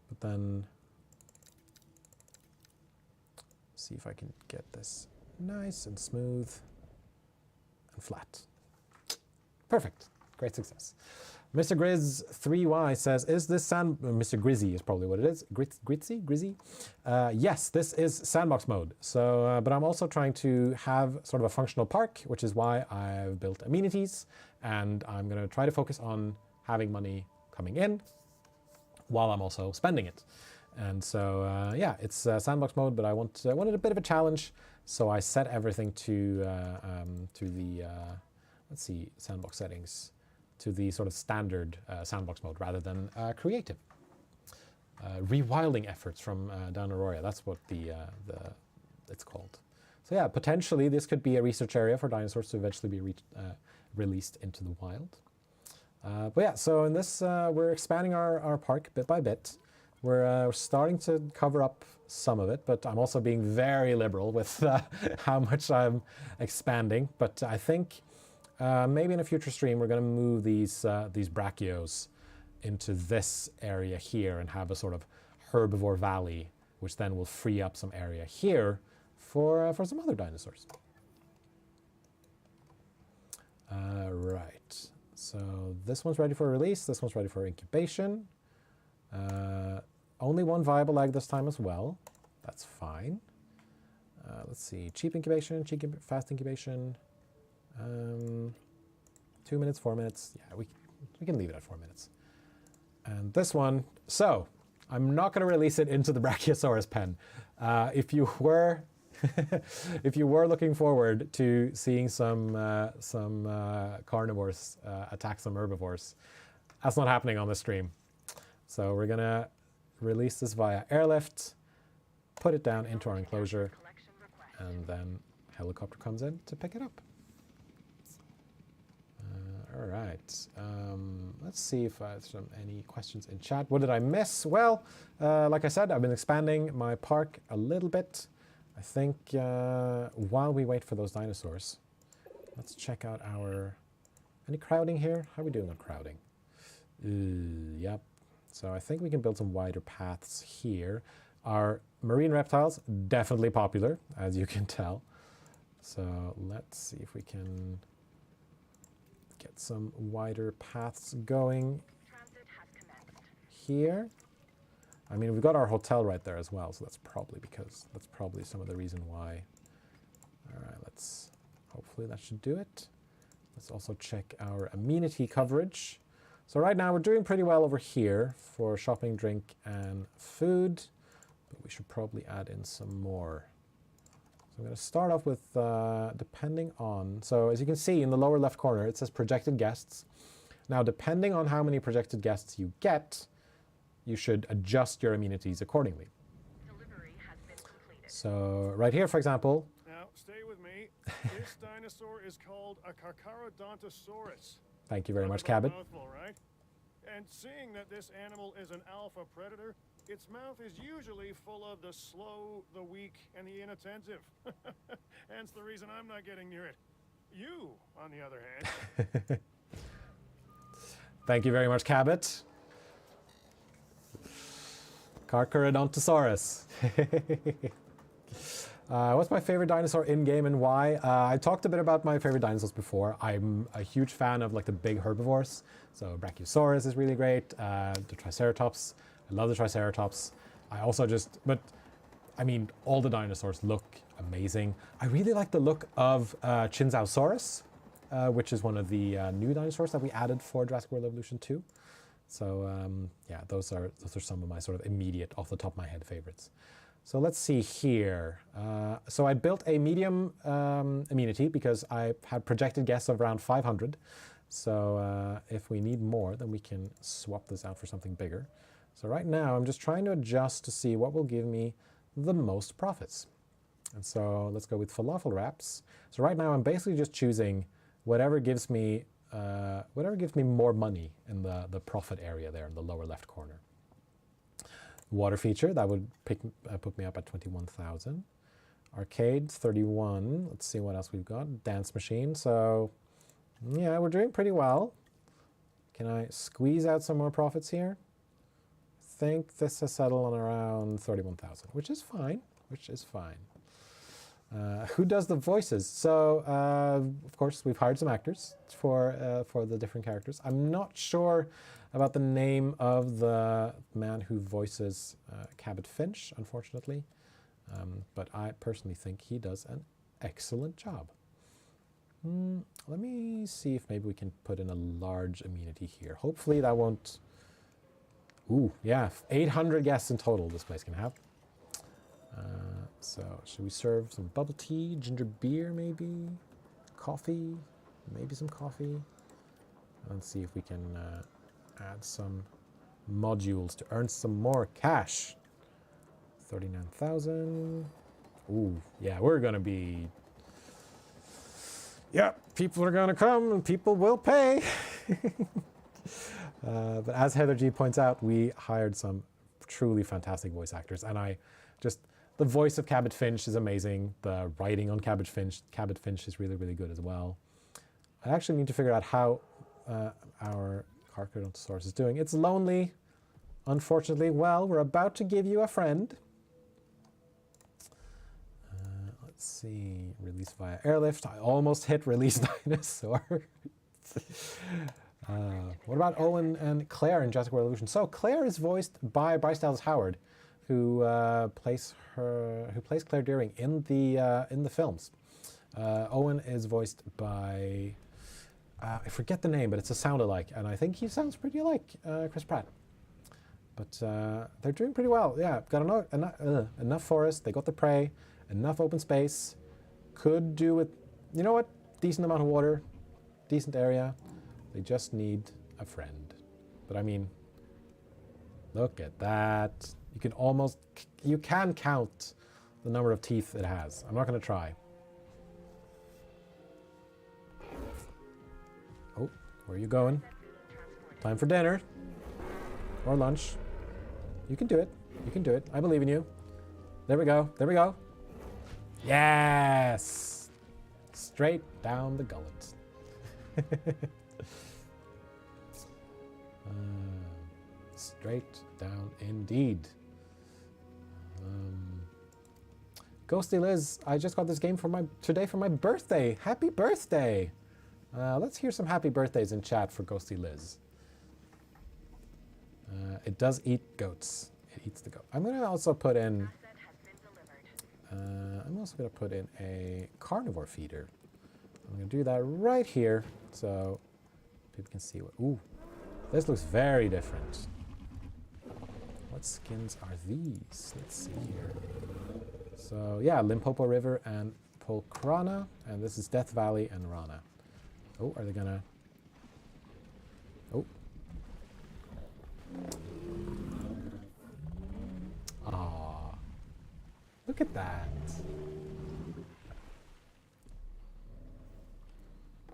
but then see if I can get this nice and smooth and flat. Perfect, great success. Mr. Grizz3Y says, is this Mr. Grizzy is probably what it is. Grizzy? Yes, this is Sandbox Mode. So, but I'm also trying to have sort of a functional park, which is why I've built amenities. And I'm going to try to focus on having money coming in while I'm also spending it. And so, yeah, it's Sandbox Mode, but I wanted a bit of a challenge. So I set everything to the, let's see, Sandbox settings, to the sort of standard Sandbox Mode rather than creative. Rewilding efforts from Dinosaur, that's what it's called. So yeah, potentially this could be a research area for dinosaurs to eventually be released into the wild. But yeah, so in this, we're expanding our park bit by bit. We're starting to cover up some of it, but I'm also being very liberal with how much I'm expanding. But I think maybe in a future stream, we're going to move these brachios into this area here and have a sort of herbivore valley, which then will free up some area here for some other dinosaurs. Right. So this one's ready for release. This one's ready for incubation. Only one viable egg this time as well. That's fine. Let's see. Cheap incubation, fast incubation. 2 minutes, 4 minutes. Yeah, we can leave it at 4 minutes. And this one, so I'm not going to release it into the Brachiosaurus pen. If you were if you were looking forward to seeing some carnivores attack some herbivores, that's not happening on the stream. So we're going to release this via airlift, put it down into our enclosure, and then helicopter comes in to pick it up. All right. Let's see if I have any questions in chat. What did I miss? Well, like I said, I've been expanding my park a little bit. I think while we wait for those dinosaurs, let's check out any crowding here? How are we doing on crowding? Yep. So I think we can build some wider paths here. Our marine reptiles, definitely popular, as you can tell. So let's see if we can get some wider paths going here. I mean, we've got our hotel right there as well, so that's probably some of the reason why. All right, hopefully that should do it. Let's also check our amenity coverage. So right now we're doing pretty well over here for shopping, drink, and food, but we should probably add in some more. So I'm going to start off with, depending on, so as you can see in the lower left corner, it says projected guests. Now, depending on how many projected guests you get, you should adjust your amenities accordingly. Delivery has been completed. So right here, for example. Now, stay with me. This dinosaur is called a Carcadosaurus. Thank you very much, Cabot. Mouthful, right? And seeing that this animal is an alpha predator, its mouth is usually full of the slow, the weak, and the inattentive. Hence the reason I'm not getting near it. You, on the other hand. Thank you very much, Cabot. Carcadosaurus. What's my favorite dinosaur in-game and why? I talked a bit about my favorite dinosaurs before. I'm a huge fan of like the big herbivores. So Brachiosaurus is really great. The Triceratops. I love the Triceratops. I also but I mean, all the dinosaurs look amazing. I really like the look of Chinzausaurus, which is one of the new dinosaurs that we added for Jurassic World Evolution 2. So yeah, those are some of my sort of immediate, off the top of my head favorites. So let's see here. So I built a medium amenity because I had projected guests of around 500. So if we need more, then we can swap this out for something bigger. So right now, I'm just trying to adjust to see what will give me the most profits. And so let's go with falafel wraps. So right now, I'm basically just choosing whatever gives me more money in the profit area there in the lower left corner. Water feature, that would put me up at 21,000. Arcade, 31. Let's see what else we've got. Dance machine. So yeah, we're doing pretty well. Can I squeeze out some more profits here? I think this has settled on around 31,000, which is fine. Who does the voices? So, of course, we've hired some actors for the different characters. I'm not sure about the name of the man who voices Cabot Finch, unfortunately. But I personally think he does an excellent job. Let me see if maybe we can put in a large amenity here. Hopefully that won't... Ooh, yeah, 800 guests in total this place can have. So, should we serve some bubble tea, ginger beer maybe? Coffee? Maybe some coffee? Let's see if we can add some modules to earn some more cash. 39,000. Ooh, yeah, we're gonna be... Yeah, people are gonna come and people will pay. But as Heather G points out, we hired some truly fantastic voice actors, and the voice of Cabot Finch is amazing. The writing on Cabot Finch is really, really good as well. I actually need to figure out how our Carcadosaurus is doing. It's lonely, unfortunately. Well, we're about to give you a friend. Let's see, release via airlift. I almost hit release dinosaur. What about Owen and Claire in Jurassic World Evolution? So Claire is voiced by Bryce Dallas Howard, who plays Claire Deering in the films. Owen is voiced by I forget the name, but it's a sound-alike, and I think he sounds pretty like Chris Pratt. But they're doing pretty well. Yeah, got enough forest. They got the prey, enough open space. Could do with, you know what? Decent amount of water, decent area. They just need a friend. But I mean, look at that. You can count the number of teeth it has. I'm not going to try. Oh, where are you going? Time for dinner. Or lunch. You can do it. You can do it. I believe in you. There we go. There we go. Yes! Straight down the gullet. Straight down indeed. Ghosty Liz, I just got this game today for my birthday. Happy birthday! Let's hear some happy birthdays in chat for Ghosty Liz. It does eat goats. It eats the goat. I'm gonna also put in. I'm also gonna put in a carnivore feeder. I'm gonna do that right here so people can see what. Ooh, this looks very different. What skins are these? Let's see here. So yeah, Limpopo River and Polkrana, and this is Death Valley and Rana. Oh, are they gonna? Oh. Ah, look at that.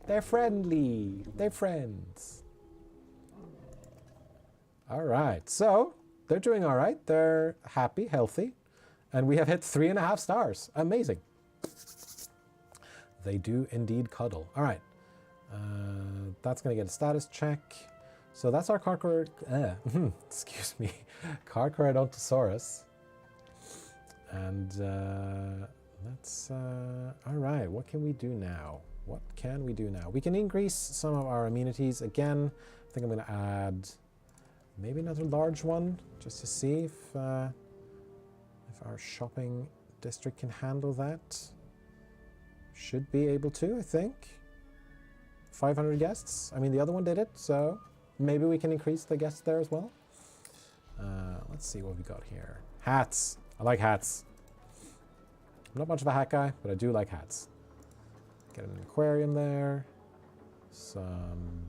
They're friendly. They're friends. All right, so they're doing all right. They're happy, healthy, and we have hit 3.5 stars. Amazing. They do indeed cuddle. All right, that's gonna get a status check. So that's our excuse me, Carcadosaurus. And let's, all right, what can we do now? What can we do now? We can increase some of our amenities. Again, I think I'm gonna add maybe another large one just to see if our shopping district can handle that. Should be able to, I think. 500 guests. I mean, the other one did it, so maybe we can increase the guests there as well. Let's see what we got here. Hats. I like hats. I'm not much of a hat guy, but I do like hats. Get an aquarium there. Some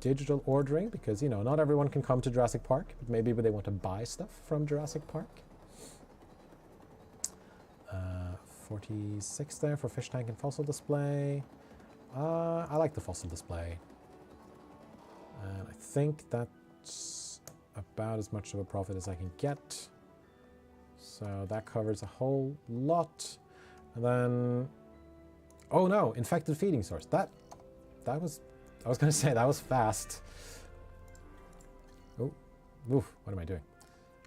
digital ordering, because, you know, not everyone can come to Jurassic Park, but maybe they want to buy stuff from Jurassic Park. 46 there for fish tank and fossil display. I like the fossil display. And I think that's about as much of a profit as I can get. So that covers a whole lot. And then, oh no, infected feeding source. That was, I was gonna say that was fast. Oh, oof, what am I doing?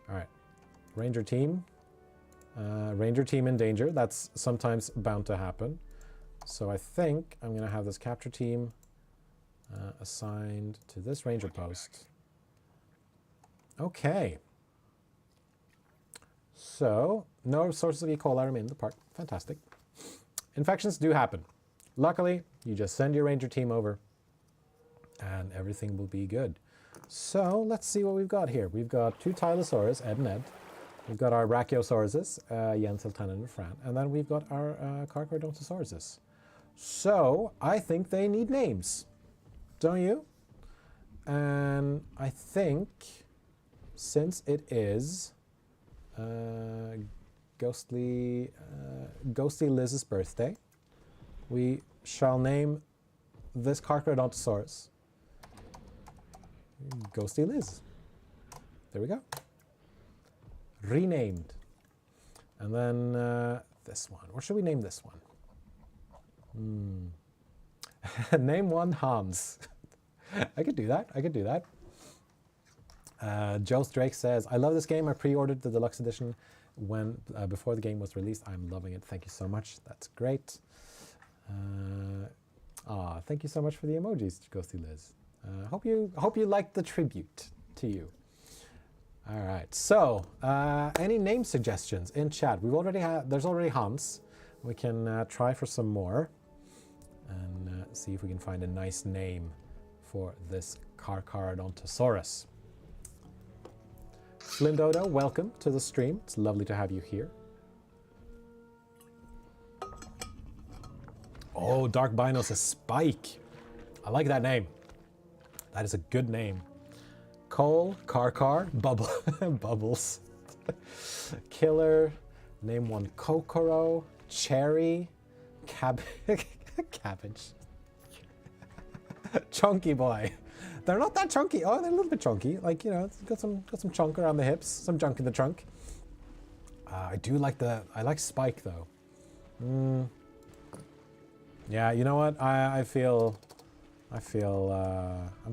All right, Ranger team. Ranger team in danger. That's sometimes bound to happen. So I think I'm going to have this capture team assigned to this ranger post. Okay. So, no sources of E. coli remain in the park. Fantastic. Infections do happen. Luckily, you just send your ranger team over and everything will be good. So, let's see what we've got here. We've got 2 Tylosaurus, Ed and Ed. We've got our Brachiosauruses, Jens, Hiltanen, and Fran. And then we've got our Carcharodontosaurus. So, I think they need names. Don't you? And I think, since it is Ghostly Liz's birthday, we shall name this Carcharodontosaurus Ghostly Liz. There we go. Renamed. And then this one. What should we name this one? Name one Hans. I could do that. I could do that. Joe Drake says, I love this game. I pre-ordered the deluxe edition when before the game was released. I'm loving it. Thank you so much. That's great. Thank you so much for the emojis, Ghosty Liz. Hope you liked the tribute to you. All right. So, any name suggestions in chat? There's already Hans. We can try for some more and see if we can find a nice name for this Carcharodontosaurus. Slindodo, welcome to the stream. It's lovely to have you here. Oh, Dark Bino says Spike. I like that name. That is a good name. Cole, Carcar, Bubble, Bubbles. Killer, name one Kokoro, Cherry, Cabbage. Chunky Boy. They're not that chunky. Oh, they're a little bit chunky. Like, you know, it's got some chunk around the hips, some junk in the trunk. I like Spike though. Yeah, you know what? I'm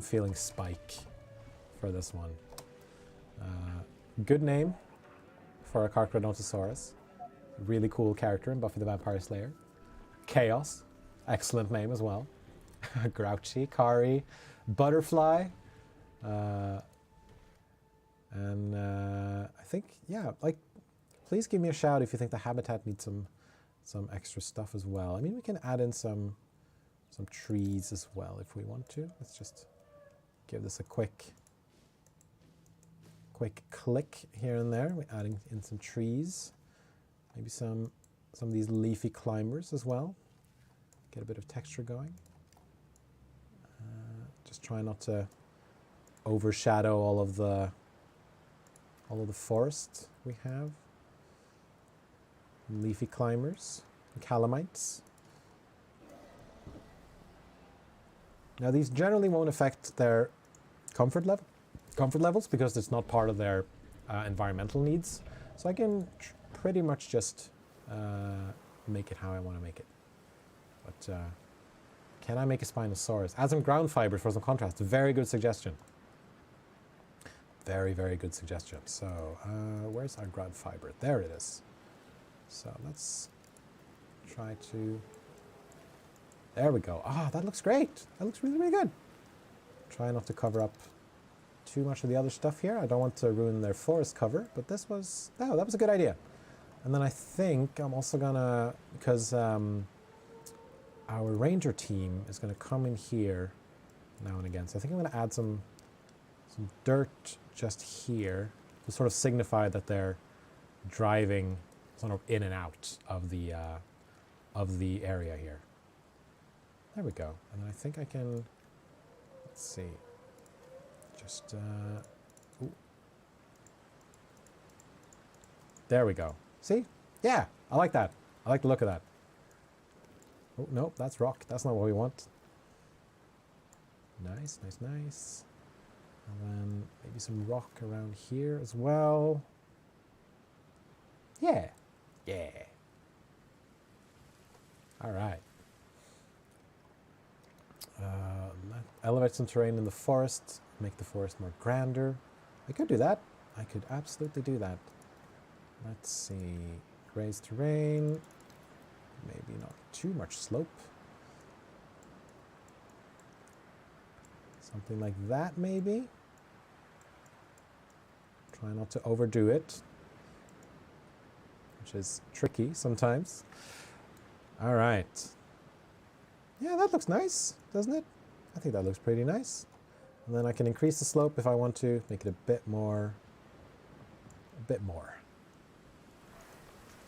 feeling Spike for this one. Good name for a Carcharodontosaurus. Really cool character in Buffy the Vampire Slayer. Chaos, excellent name as well. Grouchy, Kari, Butterfly, and I think, yeah, like, please give me a shout if you think the habitat needs some extra stuff as well. I mean, we can add in some trees as well if we want to. Let's just give this a quick click here and there. We're adding in some trees, maybe some of these leafy climbers as well. Get a bit of texture going. Just try not to overshadow all of the forest we have. Leafy climbers, calamites. Now these generally won't affect their comfort levels because it's not part of their environmental needs. So I can pretty much just make it how I want to make it. But can I make a Spinosaurus? Add some ground fibers for some contrast. Very good suggestion. Very, very good suggestion. So where's our ground fiber? There it is. So let's try to... There we go. Ah, that looks great. That looks really, really good. Try not to cover up too much of the other stuff here. I don't want to ruin their forest cover, but this was... Oh, that was a good idea. And then I think I'm also gonna... Because our ranger team is gonna come in here now and again. So I think I'm gonna add some dirt just here to sort of signify that they're driving sort of in and out of the area here. There we go. And I think I can, let's see, just, ooh. There we go. See? Yeah, I like that. I like the look of that. Oh, no, that's rock. That's not what we want. Nice, nice, nice. And then maybe some rock around here as well. Yeah. Yeah. All right. Elevate some terrain in the forest. Make the forest more grander. I could do that. I could absolutely do that. Let's see. Raised terrain. Maybe not too much slope. Something like that, maybe. Try not to overdo it, which is tricky sometimes. All right. Yeah, that looks nice, doesn't it? I think that looks pretty nice. And then I can increase the slope if I want to, make it a bit more.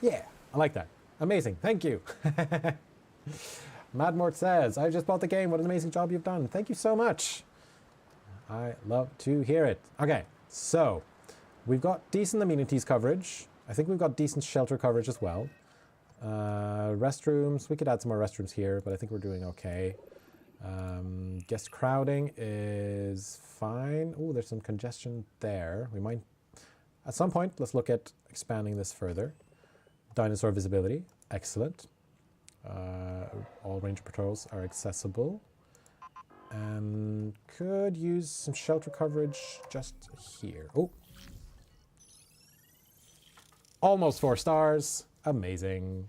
Yeah, I like that. Amazing, thank you. Madmort says, I just bought the game. What an amazing job you've done. Thank you so much. I love to hear it. Okay, so we've got decent amenities coverage. I think we've got decent shelter coverage as well. Restrooms, we could add some more restrooms here, but I think we're doing okay. Guest crowding is fine. Oh, there's some congestion there. We might, at some point, let's look at expanding this further. Dinosaur visibility, excellent. All ranger patrols are accessible. And could use some shelter coverage just here. Oh. Almost 4 stars. Amazing.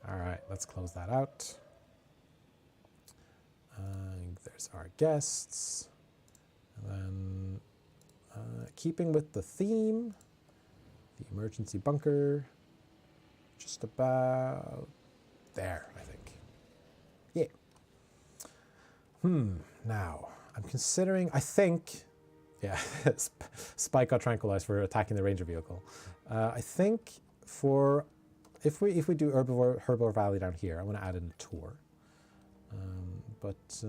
All right, let's close that out. There's our guests. And then, keeping with the theme, the emergency bunker, just about there, I think. Yeah. Now, I'm considering, I think, yeah, Spike got tranquilized for attacking the ranger vehicle. I think for, if we do Herbivore Valley down here, I want to add in a tour. But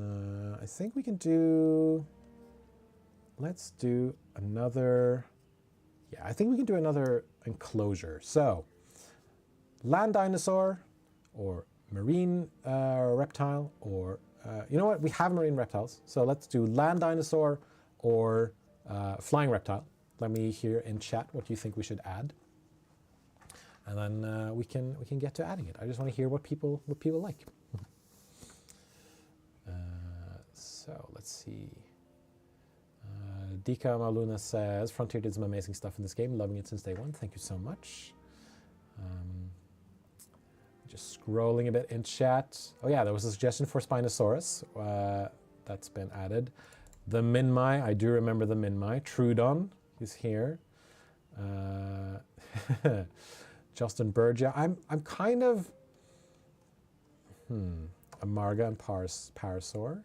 I think we can do, let's do another, yeah, I think we can do another enclosure. So, land dinosaur, or marine reptile, or, you know what, we have marine reptiles. So let's do land dinosaur or flying reptile. Let me hear in chat what you think we should add. And then we can get to adding it. I just want to hear what people like. So let's see. Dika Maluna says, Frontier did some amazing stuff in this game. Loving it since day one. Thank you so much. Just scrolling a bit in chat. Oh yeah, there was a suggestion for Spinosaurus. That's been added. The Minmai, I do remember the Minmai. Trudon is here. Justin Bergia. I'm kind of Amarga and Parasaur.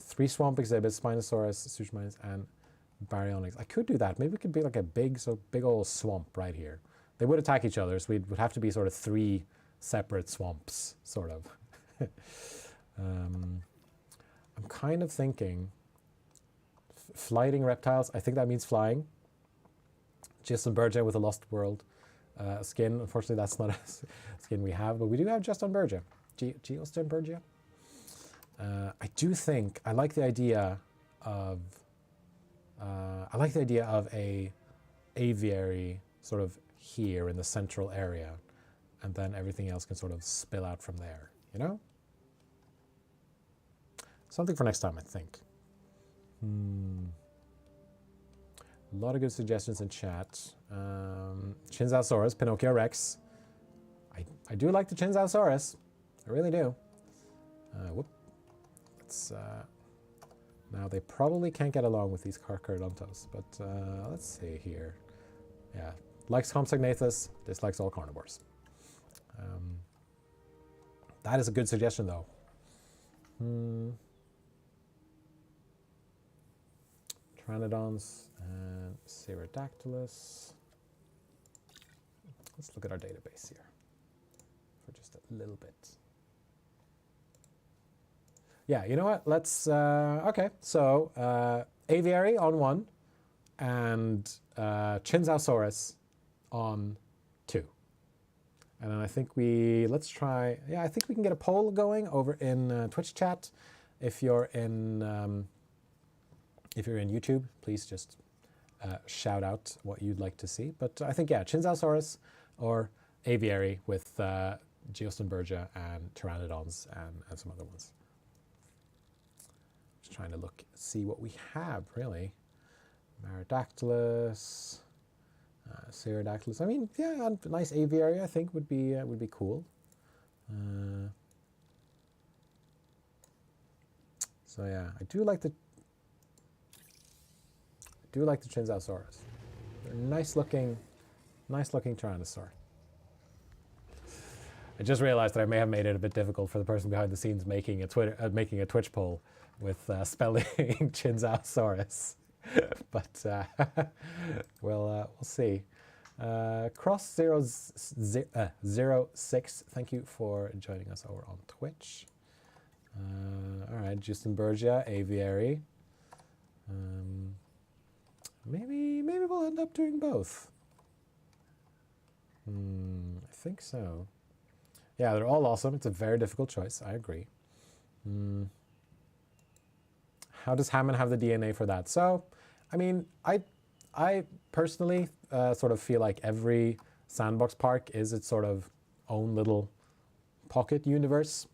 3 swamp exhibits, Spinosaurus, Sushmines, and Baryonyx. I could do that. Maybe it could be like a big old swamp right here. They would attack each other, so we would have to be sort of 3 separate swamps, sort of. I'm kind of thinking flighting reptiles. I think that means flying. Jason Berger with a Lost World skin. Unfortunately, that's not a skin we have, but we do have Justin Berger. Justin Berger. I do think I like the idea of a aviary sort of here in the central area, and then everything else can sort of spill out from there. You know, something for next time, I think. A lot of good suggestions in chat. Chinzalsaurus, Pinocchio Rex. I do like the Chinzalsaurus. I really do. Whoop. Let's, now they probably can't get along with these Carcadontos, but let's see here. Yeah, likes Compsognathus, dislikes all carnivores. That is a good suggestion, though. Pteranodons and Ceratodactylus. Let's look at our database here for just a little bit. Yeah, you know what? Let's, okay, so aviary on 1 and Chinzalsaurus on 2. And then I think let's try, yeah, I think we can get a poll going over in Twitch chat. If you're in YouTube, please just shout out what you'd like to see. But I think, yeah, Chinzalsaurus or aviary with Geostonbergia and Pteranodons and some other ones. Just trying to see what we have, really. Marodactylus. Pterodactylus. I mean, yeah, a nice aviary I think would be cool. So yeah, I do like the Chinzosaurus. They're nice looking Tyrannosaur. I just realized that I may have made it a bit difficult for the person behind the scenes making a Twitch poll with spelling Chinzosaurus, but we'll see. Cross06, thank you for joining us over on Twitch. All right, Justin Bergia, aviary. Maybe we'll end up doing both. I think so. Yeah, they're all awesome. It's a very difficult choice. I agree. How does Hammond have the DNA for that? So, I mean, I personally sort of feel like every sandbox park is its sort of own little pocket universe.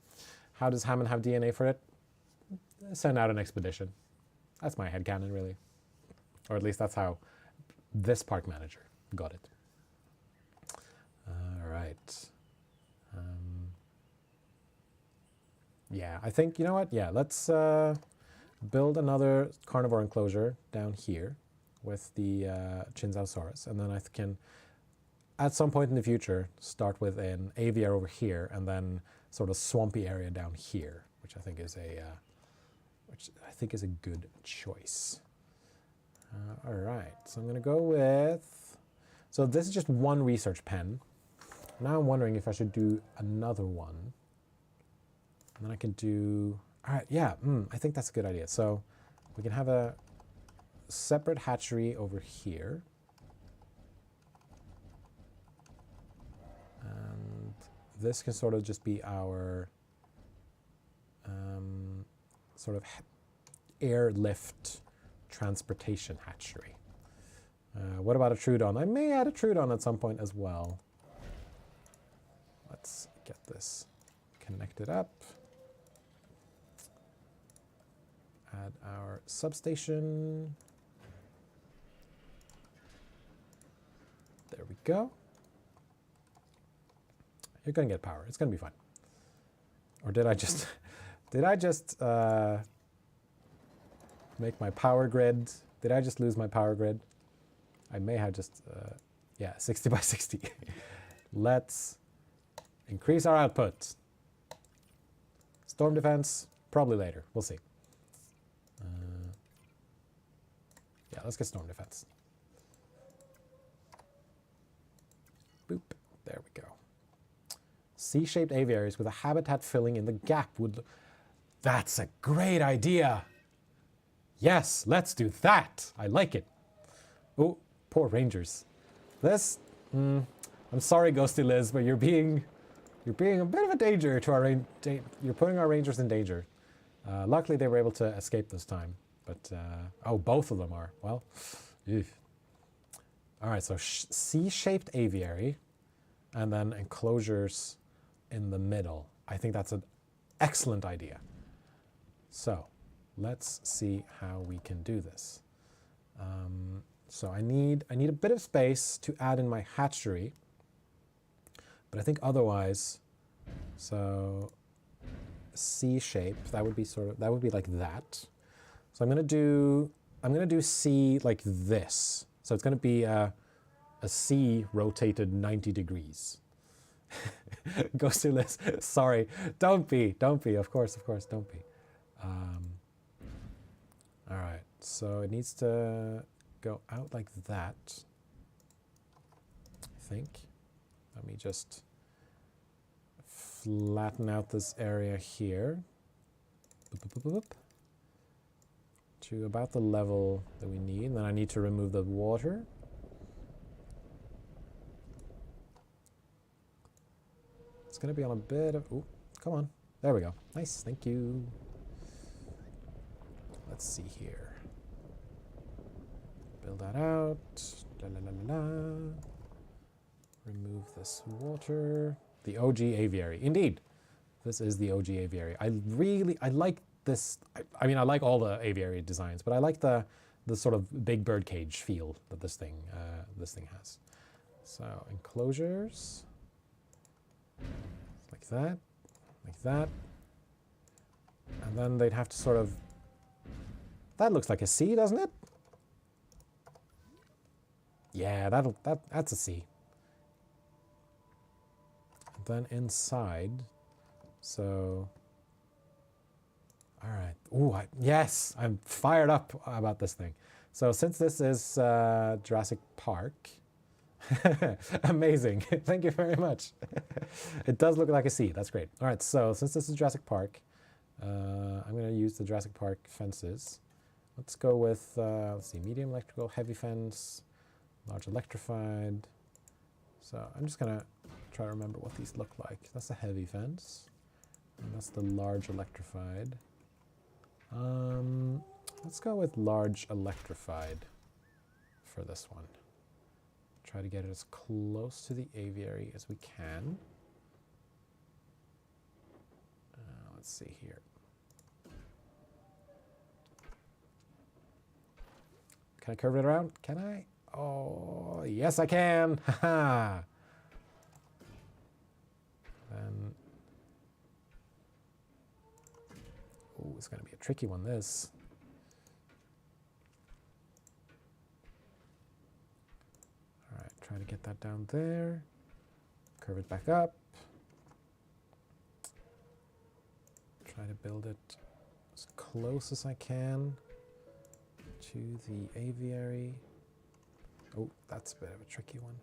How does Hammond have DNA for it? Send out an expedition. That's my headcanon, really. Or at least that's how this park manager got it. All right. Yeah, I think, you know what? Yeah, let's build another carnivore enclosure down here with the Chinzosaurus. And then I can, at some point in the future, start with an aviary over here and then sort of swampy area down here, which I think is a good choice. All right, so I'm going to go with, so this is just one research pen. Now I'm wondering if I should do another one. And then I can do, all right, yeah, I think that's a good idea. So we can have a separate hatchery over here. And this can sort of just be our sort of airlift transportation hatchery. What about a Trudon? I may add a Trudon at some point as well. Let's get this connected up. Add our substation. There we go. You're gonna get power. It's gonna be fine. Or did I just make my power grid? Did I just lose my power grid? I may have just, yeah, 60 by 60. Let's increase our output. Storm defense, probably later. We'll see. Yeah, let's get storm defense. Boop. There we go. C-shaped aviaries with a habitat filling in the gap would... That's a great idea. Yes, let's do that. I like it. Oh, poor rangers. This... I'm sorry, Ghosty Liz, but you're being a bit of a danger to our... You're putting our rangers in danger. Luckily, they were able to escape this time. But, oh, both of them are. Well, eef. All right, so C-shaped aviary and then enclosures in the middle. I think that's an excellent idea. So let's see how we can do this. So I need a bit of space to add in my hatchery, but I think otherwise, so C-shape, that would be like that. So I'm gonna do C like this. So it's gonna be a C rotated 90 degrees. Goes to this. Sorry, don't be. Of course, don't be. All right, so it needs to go out like that. I think. Let me just flatten out this area here. Boop, boop, boop, boop. To about the level that we need. And then I need to remove the water. It's going to be on a bit of... Ooh, come on. There we go. Nice. Thank you. Let's see here. Build that out. La, la, la, la, la. Remove this water. The OG aviary. Indeed. This is the OG aviary. I like this. I mean, I like all the aviary designs, but I like the the sort of big bird cage feel that this thing has. So enclosures, like that, and then they'd have to sort of. That looks like a C, doesn't it? Yeah, that's a C. And then inside, so. All right. Ooh, yes, I'm fired up about this thing. So since this is Jurassic Park, amazing. Thank you very much. It does look like a C. That's great. All right. So since this is Jurassic Park, I'm going to use the Jurassic Park fences. Let's go with, let's see, medium electrical, heavy fence, large electrified. So I'm just going to try to remember what these look like. That's the heavy fence, and that's the large electrified. Let's go with large electrified for this one. Try to get it as close to the aviary as we can. Let's see here. Can I curve it around? Can I? Oh, yes I can. Haha. Then, oh, it's going to be a tricky one, this. All right, try to get that down there. Curve it back up. Try to build it as close as I can to the aviary. Oh, that's a bit of a tricky one.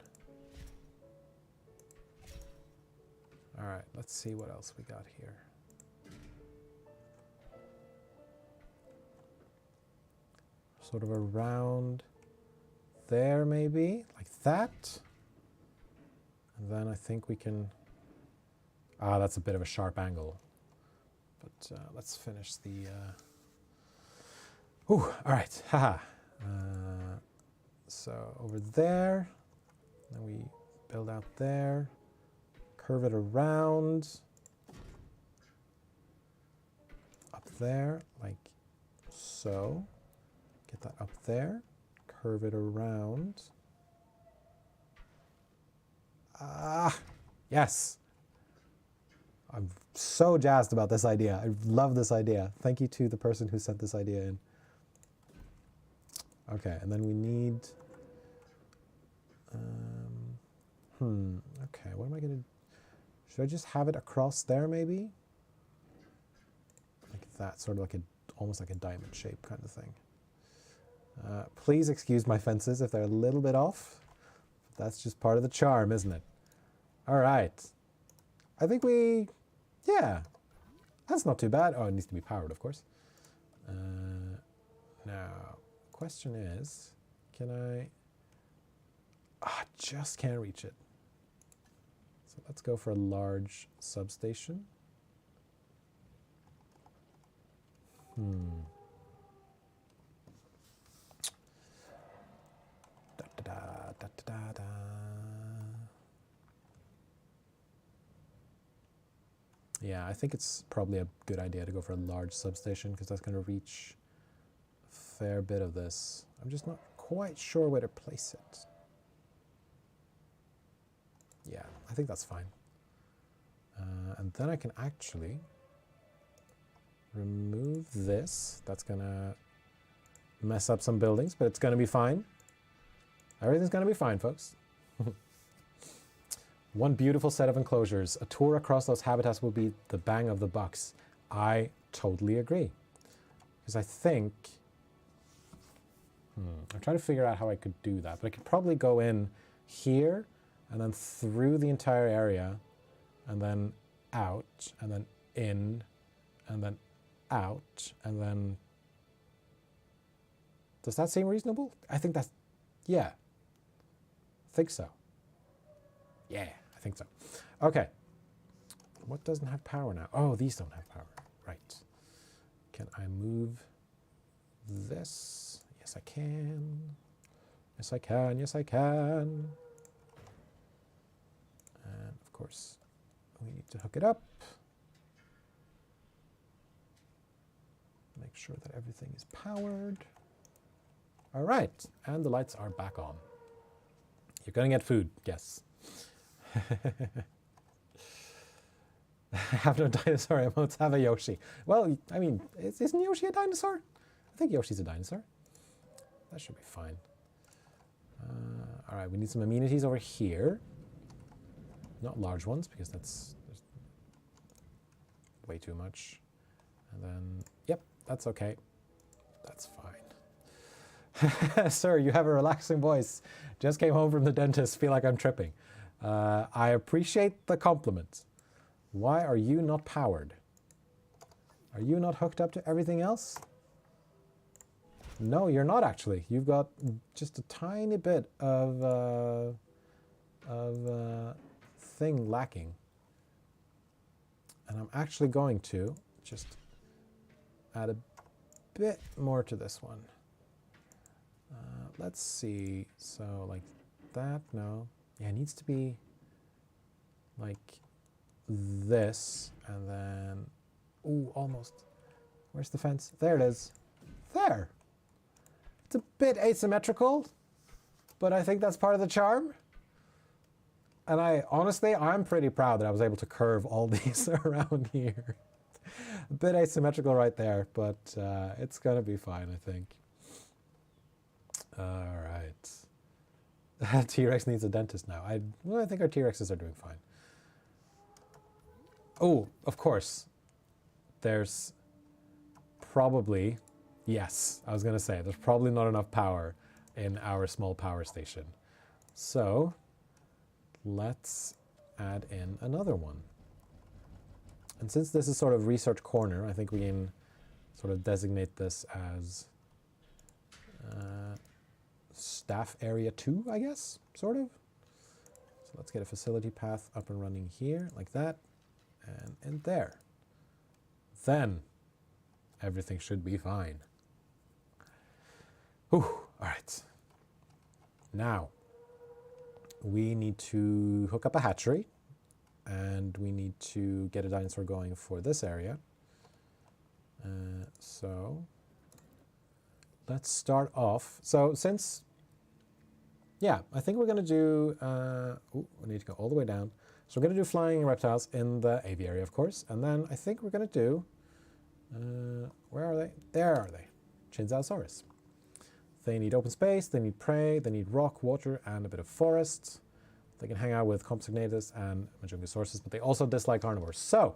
All right, let's see what else we got here. Sort of around there, maybe, like that. And then I think we can... Ah, that's a bit of a sharp angle. But let's finish the... Ooh, all right, haha. So over there, then we build out there, curve it around, up there, like so. Get that up there, curve it around. Ah, yes. I'm so jazzed about this idea. I love this idea. Thank you to the person who sent this idea in. Okay, and then we need... okay, what am I going to... Should I just have it across there, maybe? Like that, sort of like almost like a diamond shape kind of thing. Please excuse my fences if they're a little bit off. That's just part of the charm, isn't it? All right. I think we... Yeah. That's not too bad. Oh, it needs to be powered, of course. Now, question is, can I... I just can't reach it. So let's go for a large substation. Da, da, da, da, da, da. Yeah, I think it's probably a good idea to go for a large substation because that's going to reach a fair bit of this. I'm just not quite sure where to place it. Yeah, I think that's fine. And then I can actually remove this. That's going to mess up some buildings, but it's going to be fine. Everything's going to be fine, folks. One beautiful set of enclosures. A tour across those habitats will be the bang of the bucks. I totally agree. Because I think... I'm trying to figure out how I could do that. But I could probably go in here and then through the entire area and then out and then in and then out and then... Does that seem reasonable? I think that's... Yeah. I think so. Yeah, I think so. Okay. What doesn't have power now? Oh, these don't have power. Right. Can I move this? Yes, I can. Yes, I can. Yes, I can. And, of course, we need to hook it up. Make sure that everything is powered. All right, and the lights are back on. You're gonna get food, yes. Have no dinosaur emotes, have a Yoshi. Well, I mean, isn't Yoshi a dinosaur? I think Yoshi's a dinosaur. That should be fine. All right, we need some amenities over here. Not large ones, because that's way too much. And then, yep, that's okay. That's fine. Sir, you have a relaxing voice. Just came home from the dentist, feel like I'm tripping. I appreciate the compliment. Why are you not powered? Are you not hooked up to everything else? No, you're not actually. You've got just a tiny bit of thing lacking. And I'm actually going to just add a bit more to this one. Let's see. So like that, no. Yeah, it needs to be like this, and then, ooh, almost. Where's the fence? There it is. There. It's a bit asymmetrical, but I think that's part of the charm. And honestly, I'm pretty proud that I was able to curve all these around here. A bit asymmetrical right there, but it's gonna be fine, I think. All right. T-Rex needs a dentist now. I think our T-Rexes are doing fine. Oh, of course. There's probably, yes, I was going to say, there's probably not enough power in our small power station. So let's add in another one. And since this is sort of research corner, I think we can sort of designate this as staff area 2, I guess, sort of. So let's get a facility path up and running here, like that, and in there. Then everything should be fine. Whew, all right. Now, we need to hook up a hatchery, and we need to get a dinosaur going for this area. So let's start off. So since, yeah, I think we're going to do, we need to go all the way down. So we're going to do flying reptiles in the aviary, of course. And then I think we're going to do, where are they? There are they. Chinzosaurus. They need open space, they need prey, they need rock, water, and a bit of forest. They can hang out with Compsognathus and Majungasaurus, but they also dislike carnivores. So,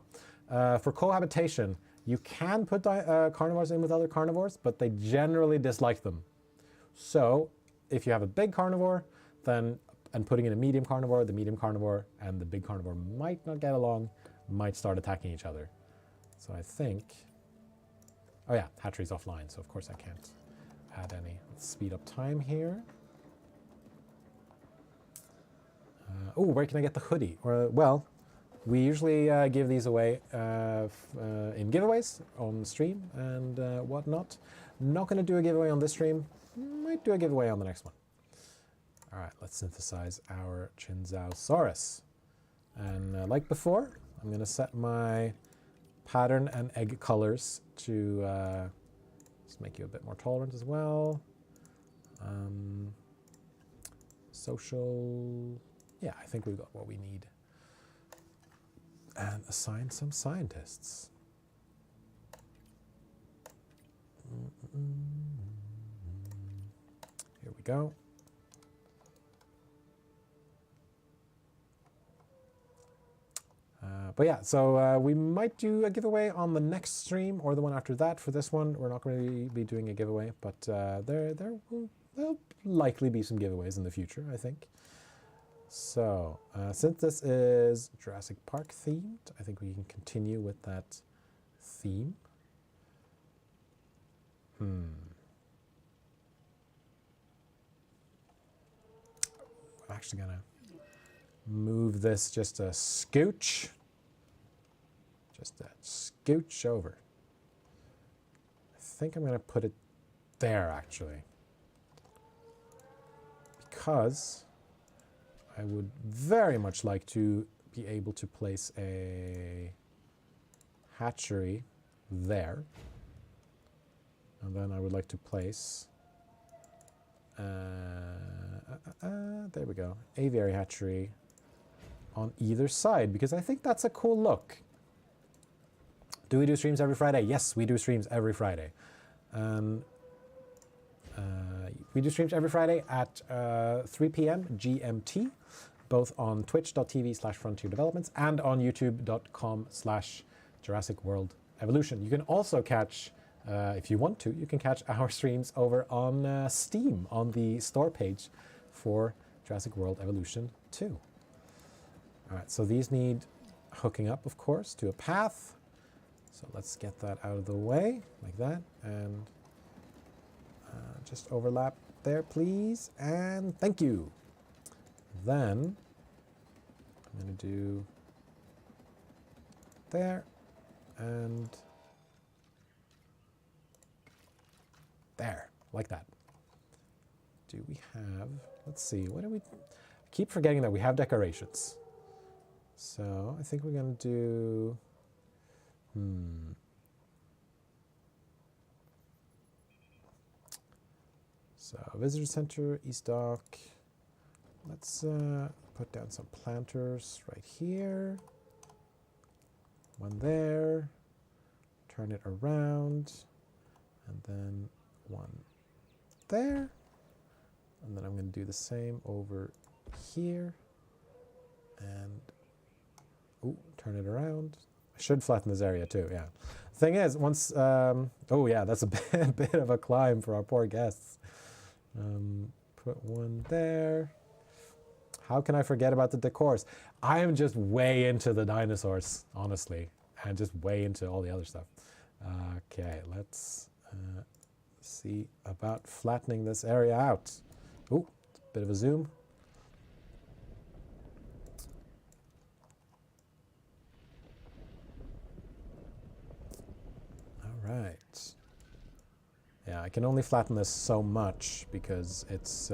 for cohabitation, you can put carnivores in with other carnivores, but they generally dislike them. So, if you have a big carnivore, then, and putting in a medium carnivore, the medium carnivore and the big carnivore might not get along, might start attacking each other. So I think, oh yeah, hatchery's offline, so of course I can't add any. Let's speed up time here. Oh, where can I get the hoodie? Or, well, we usually give these away in giveaways on stream and whatnot. Not going to do a giveaway on this stream. Might do a giveaway on the next one. All right, let's synthesize our Chinzosaurus. And like before, I'm going to set my pattern and egg colors to just make you a bit more tolerant as well. Social, yeah, I think we've got what we need. And assign some scientists. Here we go. But yeah, so we might do a giveaway on the next stream or the one after that. For this one, we're not going to be doing a giveaway, but there'll likely be some giveaways in the future, I think. So since this is Jurassic Park themed, I think we can continue with that theme. I'm actually going to move this just a scooch. Just a scooch over. I think I'm going to put it there, actually. Because I would very much like to be able to place a hatchery there. And then I would like to place There we go. Aviary hatchery on either side, because I think that's a cool look. Do we do streams every Friday? Yes, we do streams every Friday. We do streams every Friday at 3 p.m. GMT, both on twitch.tv/Frontier Developments and on youtube.com/Jurassic World Evolution. You can also catch, if you want to, you can catch our streams over on Steam on the store page for Jurassic World Evolution 2. All right, so these need hooking up, of course, to a path. So let's get that out of the way, like that, and just overlap there, please, and thank you. Then I'm going to do there, and there, like that. Do we have, let's see, what do we, I keep forgetting that we have decorations. So I think we're going to do, so visitor center, East Dock. Let's put down some planters right here. One there. Turn it around. And then one there. And then I'm going to do the same over here. And turn it around. I should flatten this area too, yeah. Thing is, once, oh yeah, that's a bit of a climb for our poor guests. Put one there. How can I forget about the decors? I am just way into the dinosaurs, honestly, and just way into all the other stuff. Okay, let's see about flattening this area out. Ooh, bit of a zoom. Right. Yeah, I can only flatten this so much because it's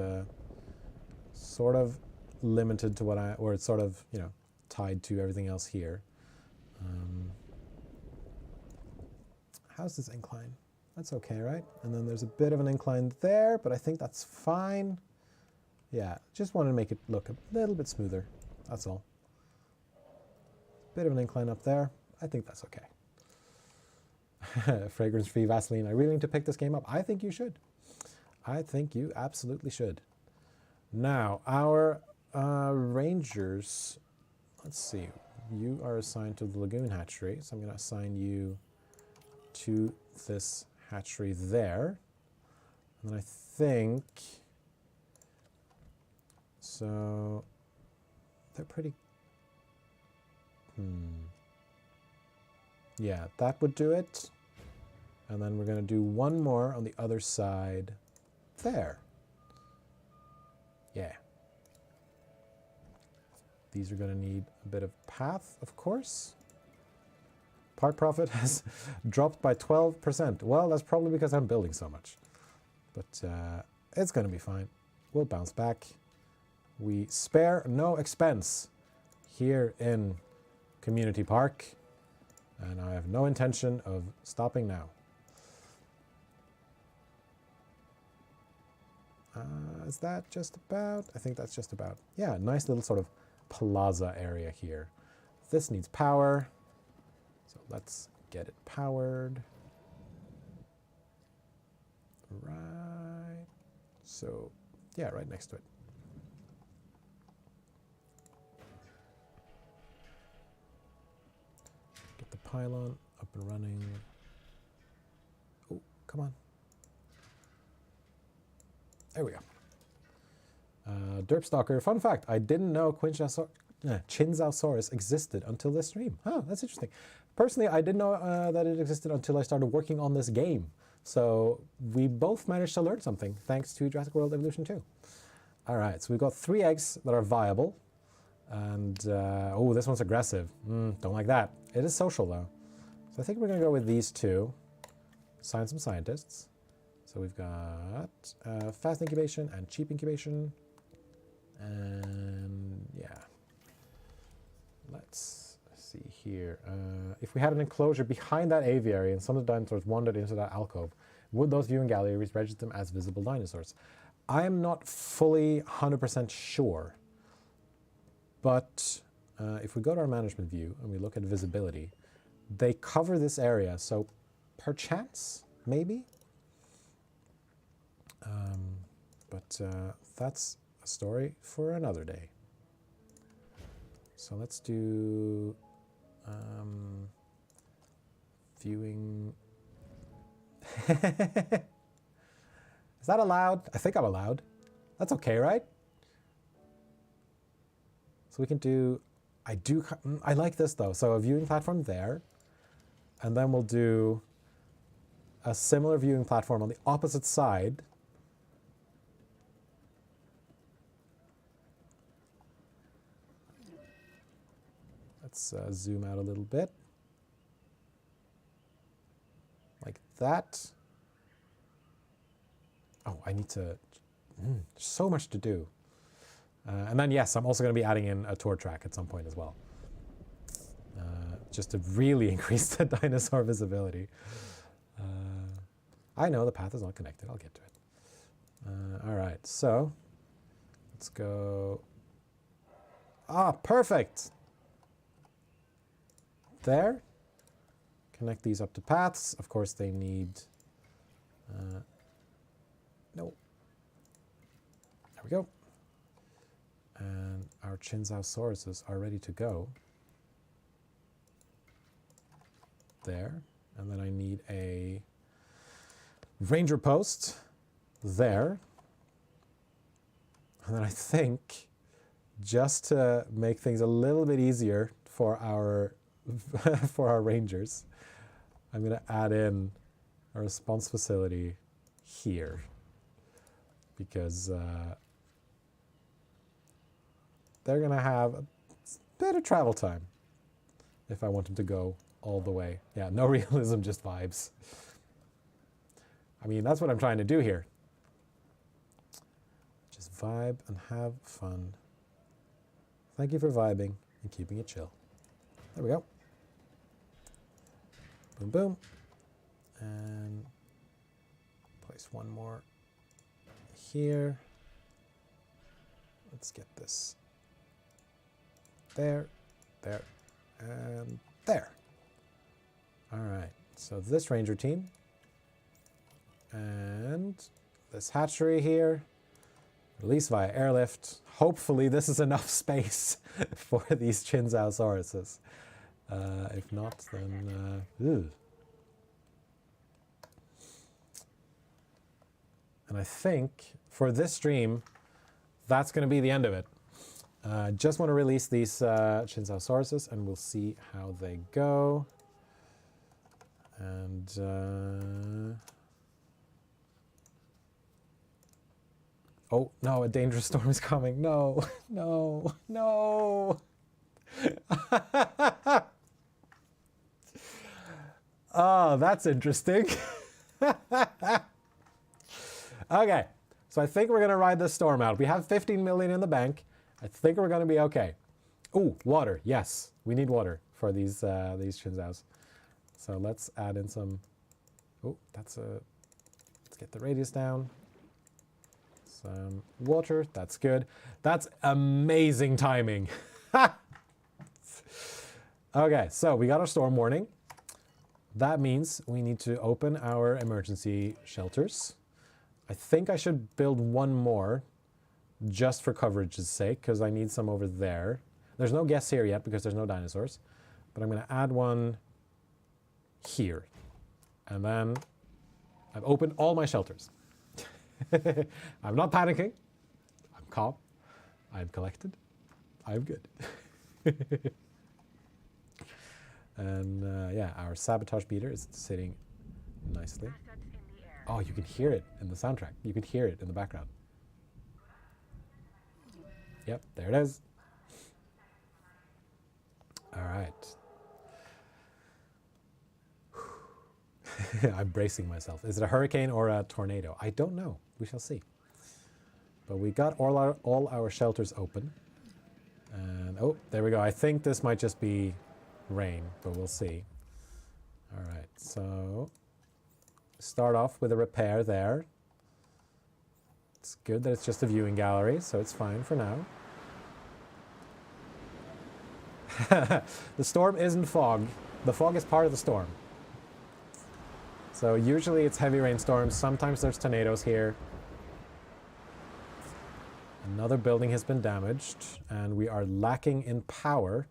sort of limited to what or it's sort of, you know, tied to everything else here. How's this incline? That's okay, right? And then there's a bit of an incline there, but I think that's fine. Yeah, just wanted to make it look a little bit smoother. That's all. Bit of an incline up there. I think that's okay. Fragrance-free Vaseline. I really need to pick this game up. I think you should. I think you absolutely should. Now, our rangers, let's see. You are assigned to the Lagoon hatchery, so I'm going to assign you to this hatchery there. And then I think, so they're pretty, yeah, that would do it. And then we're going to do one more on the other side there. Yeah. These are going to need a bit of path, of course. Part profit has dropped by 12%. Well, that's probably because I'm building so much. But it's going to be fine. We'll bounce back. We spare no expense here in Community Park. And I have no intention of stopping now. Is that just about? I think that's just about. Yeah, nice little sort of plaza area here. This needs power. So let's get it powered. Right. So, yeah, right next to it. Get the pylon up and running. Oh, come on. There we go. Derpstalker, fun fact, I didn't know Chinzausaurus existed until this stream. Oh, that's interesting. Personally, I didn't know that it existed until I started working on this game. So we both managed to learn something thanks to Jurassic World Evolution 2. All right, so we've got 3 eggs that are viable. And, oh, this one's aggressive. Don't like that. It is social, though. So I think we're going to go with these 2. Assign some scientists. So we've got fast incubation and cheap incubation. And yeah, let's see here. If we had an enclosure behind that aviary and some of the dinosaurs wandered into that alcove, would those viewing galleries register them as visible dinosaurs? I am not fully 100% sure, but if we go to our management view and we look at visibility, they cover this area, so perchance, maybe? But that's a story for another day. So let's do viewing. Is that allowed? I think I'm allowed. That's okay, right? So we can do, I like this though. So a viewing platform there, and then we'll do a similar viewing platform on the opposite side. Let's zoom out a little bit. Like that. Oh, I need to, so much to do. And then yes, I'm also going to be adding in a tour track at some point as well. Just to really increase the dinosaur visibility. I know the path is not connected, I'll get to it. All right, so let's go. Ah, perfect. There. Connect these up to paths. Of course, they need. No. There we go. And our Chinsauruses are ready to go. There. And then I need a ranger post there. And then I think, just to make things a little bit easier for our for our rangers, I'm going to add in a response facility here, because they're going to have a bit of travel time if I want them to go all the way. Yeah, no realism, just vibes. I mean, that's what I'm trying to do here. Just vibe and have fun. Thank you for vibing and keeping it chill. There we go. Boom, boom. And place one more here. Let's get this there, there, and there. All right, so this ranger team and this hatchery here, release via airlift. Hopefully this is enough space for these Chinsauruses. If not, then And I think for this stream, that's going to be the end of it. Just want to release these Chinsauruses, and we'll see how they go. And oh no, a dangerous storm is coming. No, no, no. Oh, that's interesting. Okay, so I think we're going to ride this storm out. We have 15 million in the bank. I think we're going to be okay. Ooh, water. Yes, we need water for these Chinsaus. So let's add in some. Oh, that's a. Let's get the radius down. Some water. That's good. That's amazing timing. Okay, so we got our storm warning. That means we need to open our emergency shelters. I think I should build one more just for coverage's sake, because I need some over there. There's no guests here yet because there's no dinosaurs, but I'm going to add one here. And then I've opened all my shelters. I'm not panicking. I'm calm. I'm collected. I'm good. And yeah, our sabotage beater is sitting nicely. Oh, you can hear it in the soundtrack. You can hear it in the background. Yep, there it is. All right. I'm bracing myself. Is it a hurricane or a tornado? I don't know. We shall see. But we got all our shelters open. And oh, there we go. I think this might just be rain, but we'll see. All right, so start off with a repair there. It's good that it's just a viewing gallery, so it's fine for now. The storm isn't fog. The fog is part of the storm. So usually it's heavy rainstorms. Sometimes there's tornadoes here. Another building has been damaged, and we are lacking in power,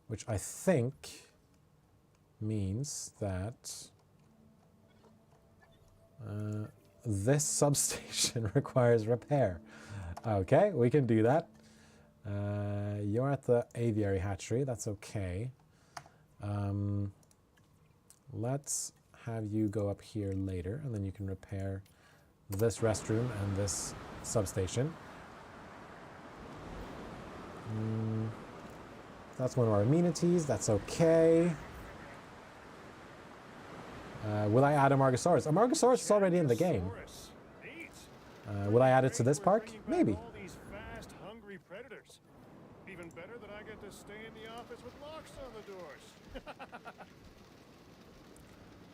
which I think means that this substation requires repair. Okay, we can do that. You're at the aviary hatchery. That's okay. Let's have you go up here later, and then you can repair this restroom and this substation. That's one of our amenities. That's okay. Will I add a Margosaurus? A Margosaurus is already in the game. Will I add it to this park? Maybe. All these fast, hungry predators. Even better that I get to stay in the office with locks on the doors.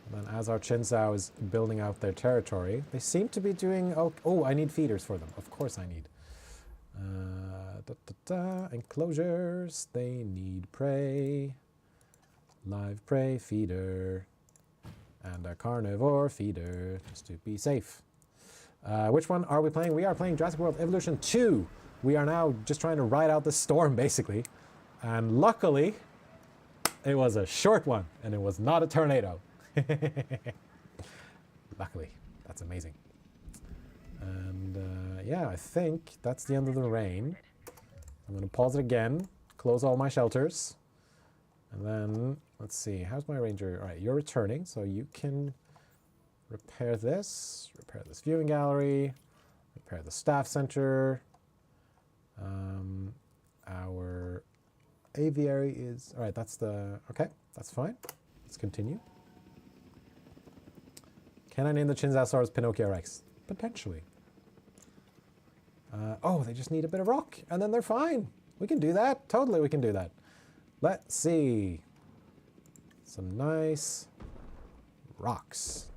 And then as our Chinzao is building out their territory, they seem to be doing... Oh, I need feeders for them. Of course I need. Enclosures. They need prey. Live prey feeder. And a carnivore feeder, just to be safe. Which one are we playing? We are playing Jurassic World Evolution 2. We are now just trying to ride out the storm, basically. And luckily, it was a short one, and it was not a tornado. Luckily, that's amazing. And yeah, I think that's the end of the rain. I'm going to pause it again, close all my shelters, and then let's see. How's my ranger? All right, you're returning, so you can repair this viewing gallery, repair the staff center. Our aviary is all right. That's the okay. That's fine. Let's continue. Can I name the Chinzasaurus Pinocchio Rex? Potentially. Oh, they just need a bit of rock, and then they're fine. We can do that. Totally, we can do that. Let's see. Some nice rocks.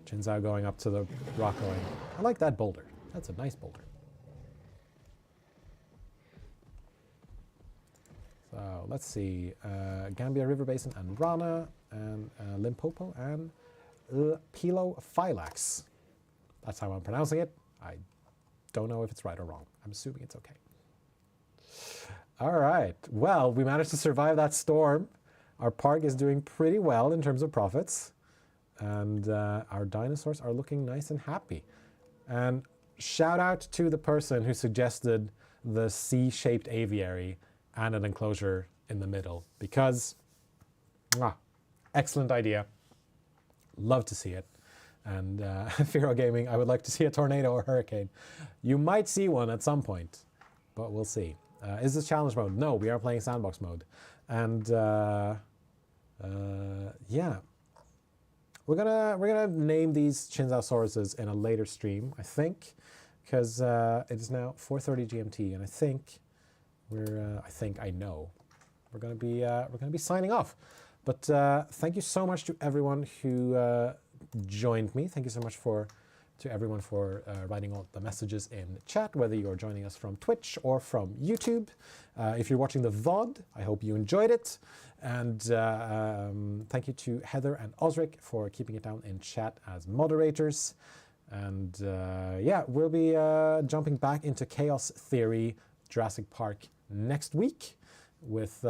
Chinzao going up to the rock going, I like that boulder. That's a nice boulder. So let's see. Gambia River Basin and Rana and Limpopo and Pilophylax. That's how I'm pronouncing it. I don't know if it's right or wrong. I'm assuming it's okay. All right. Well, we managed to survive that storm. Our park is doing pretty well in terms of profits. And our dinosaurs are looking nice and happy. And shout out to the person who suggested the C-shaped aviary and an enclosure in the middle. Because, excellent idea. Love to see it. And Firo Gaming, I would like to see a tornado or hurricane. You might see one at some point, but we'll see. Is this challenge mode? No, we are playing Sandbox Mode. And yeah. We're gonna name these Chinzasauruses in a later stream, I think, because it is now 4:30 GMT, and I think I know we're gonna be signing off. But thank you so much to everyone who joined me. Thank you so much to everyone for writing all the messages in chat, whether you're joining us from Twitch or from YouTube. If you're watching the VOD, I hope you enjoyed it. And thank you to Heather and Osric for keeping it down in chat as moderators. And yeah, we'll be jumping back into Chaos Theory Jurassic Park next week with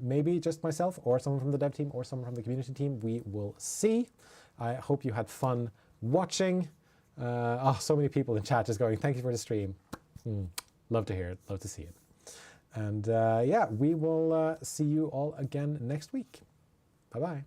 maybe just myself or someone from the dev team or someone from the community team. We will see. I hope you had fun watching. So many people in chat just going, thank you for the stream. Love to hear it. Love to see it. And yeah, we will see you all again next week. Bye-bye.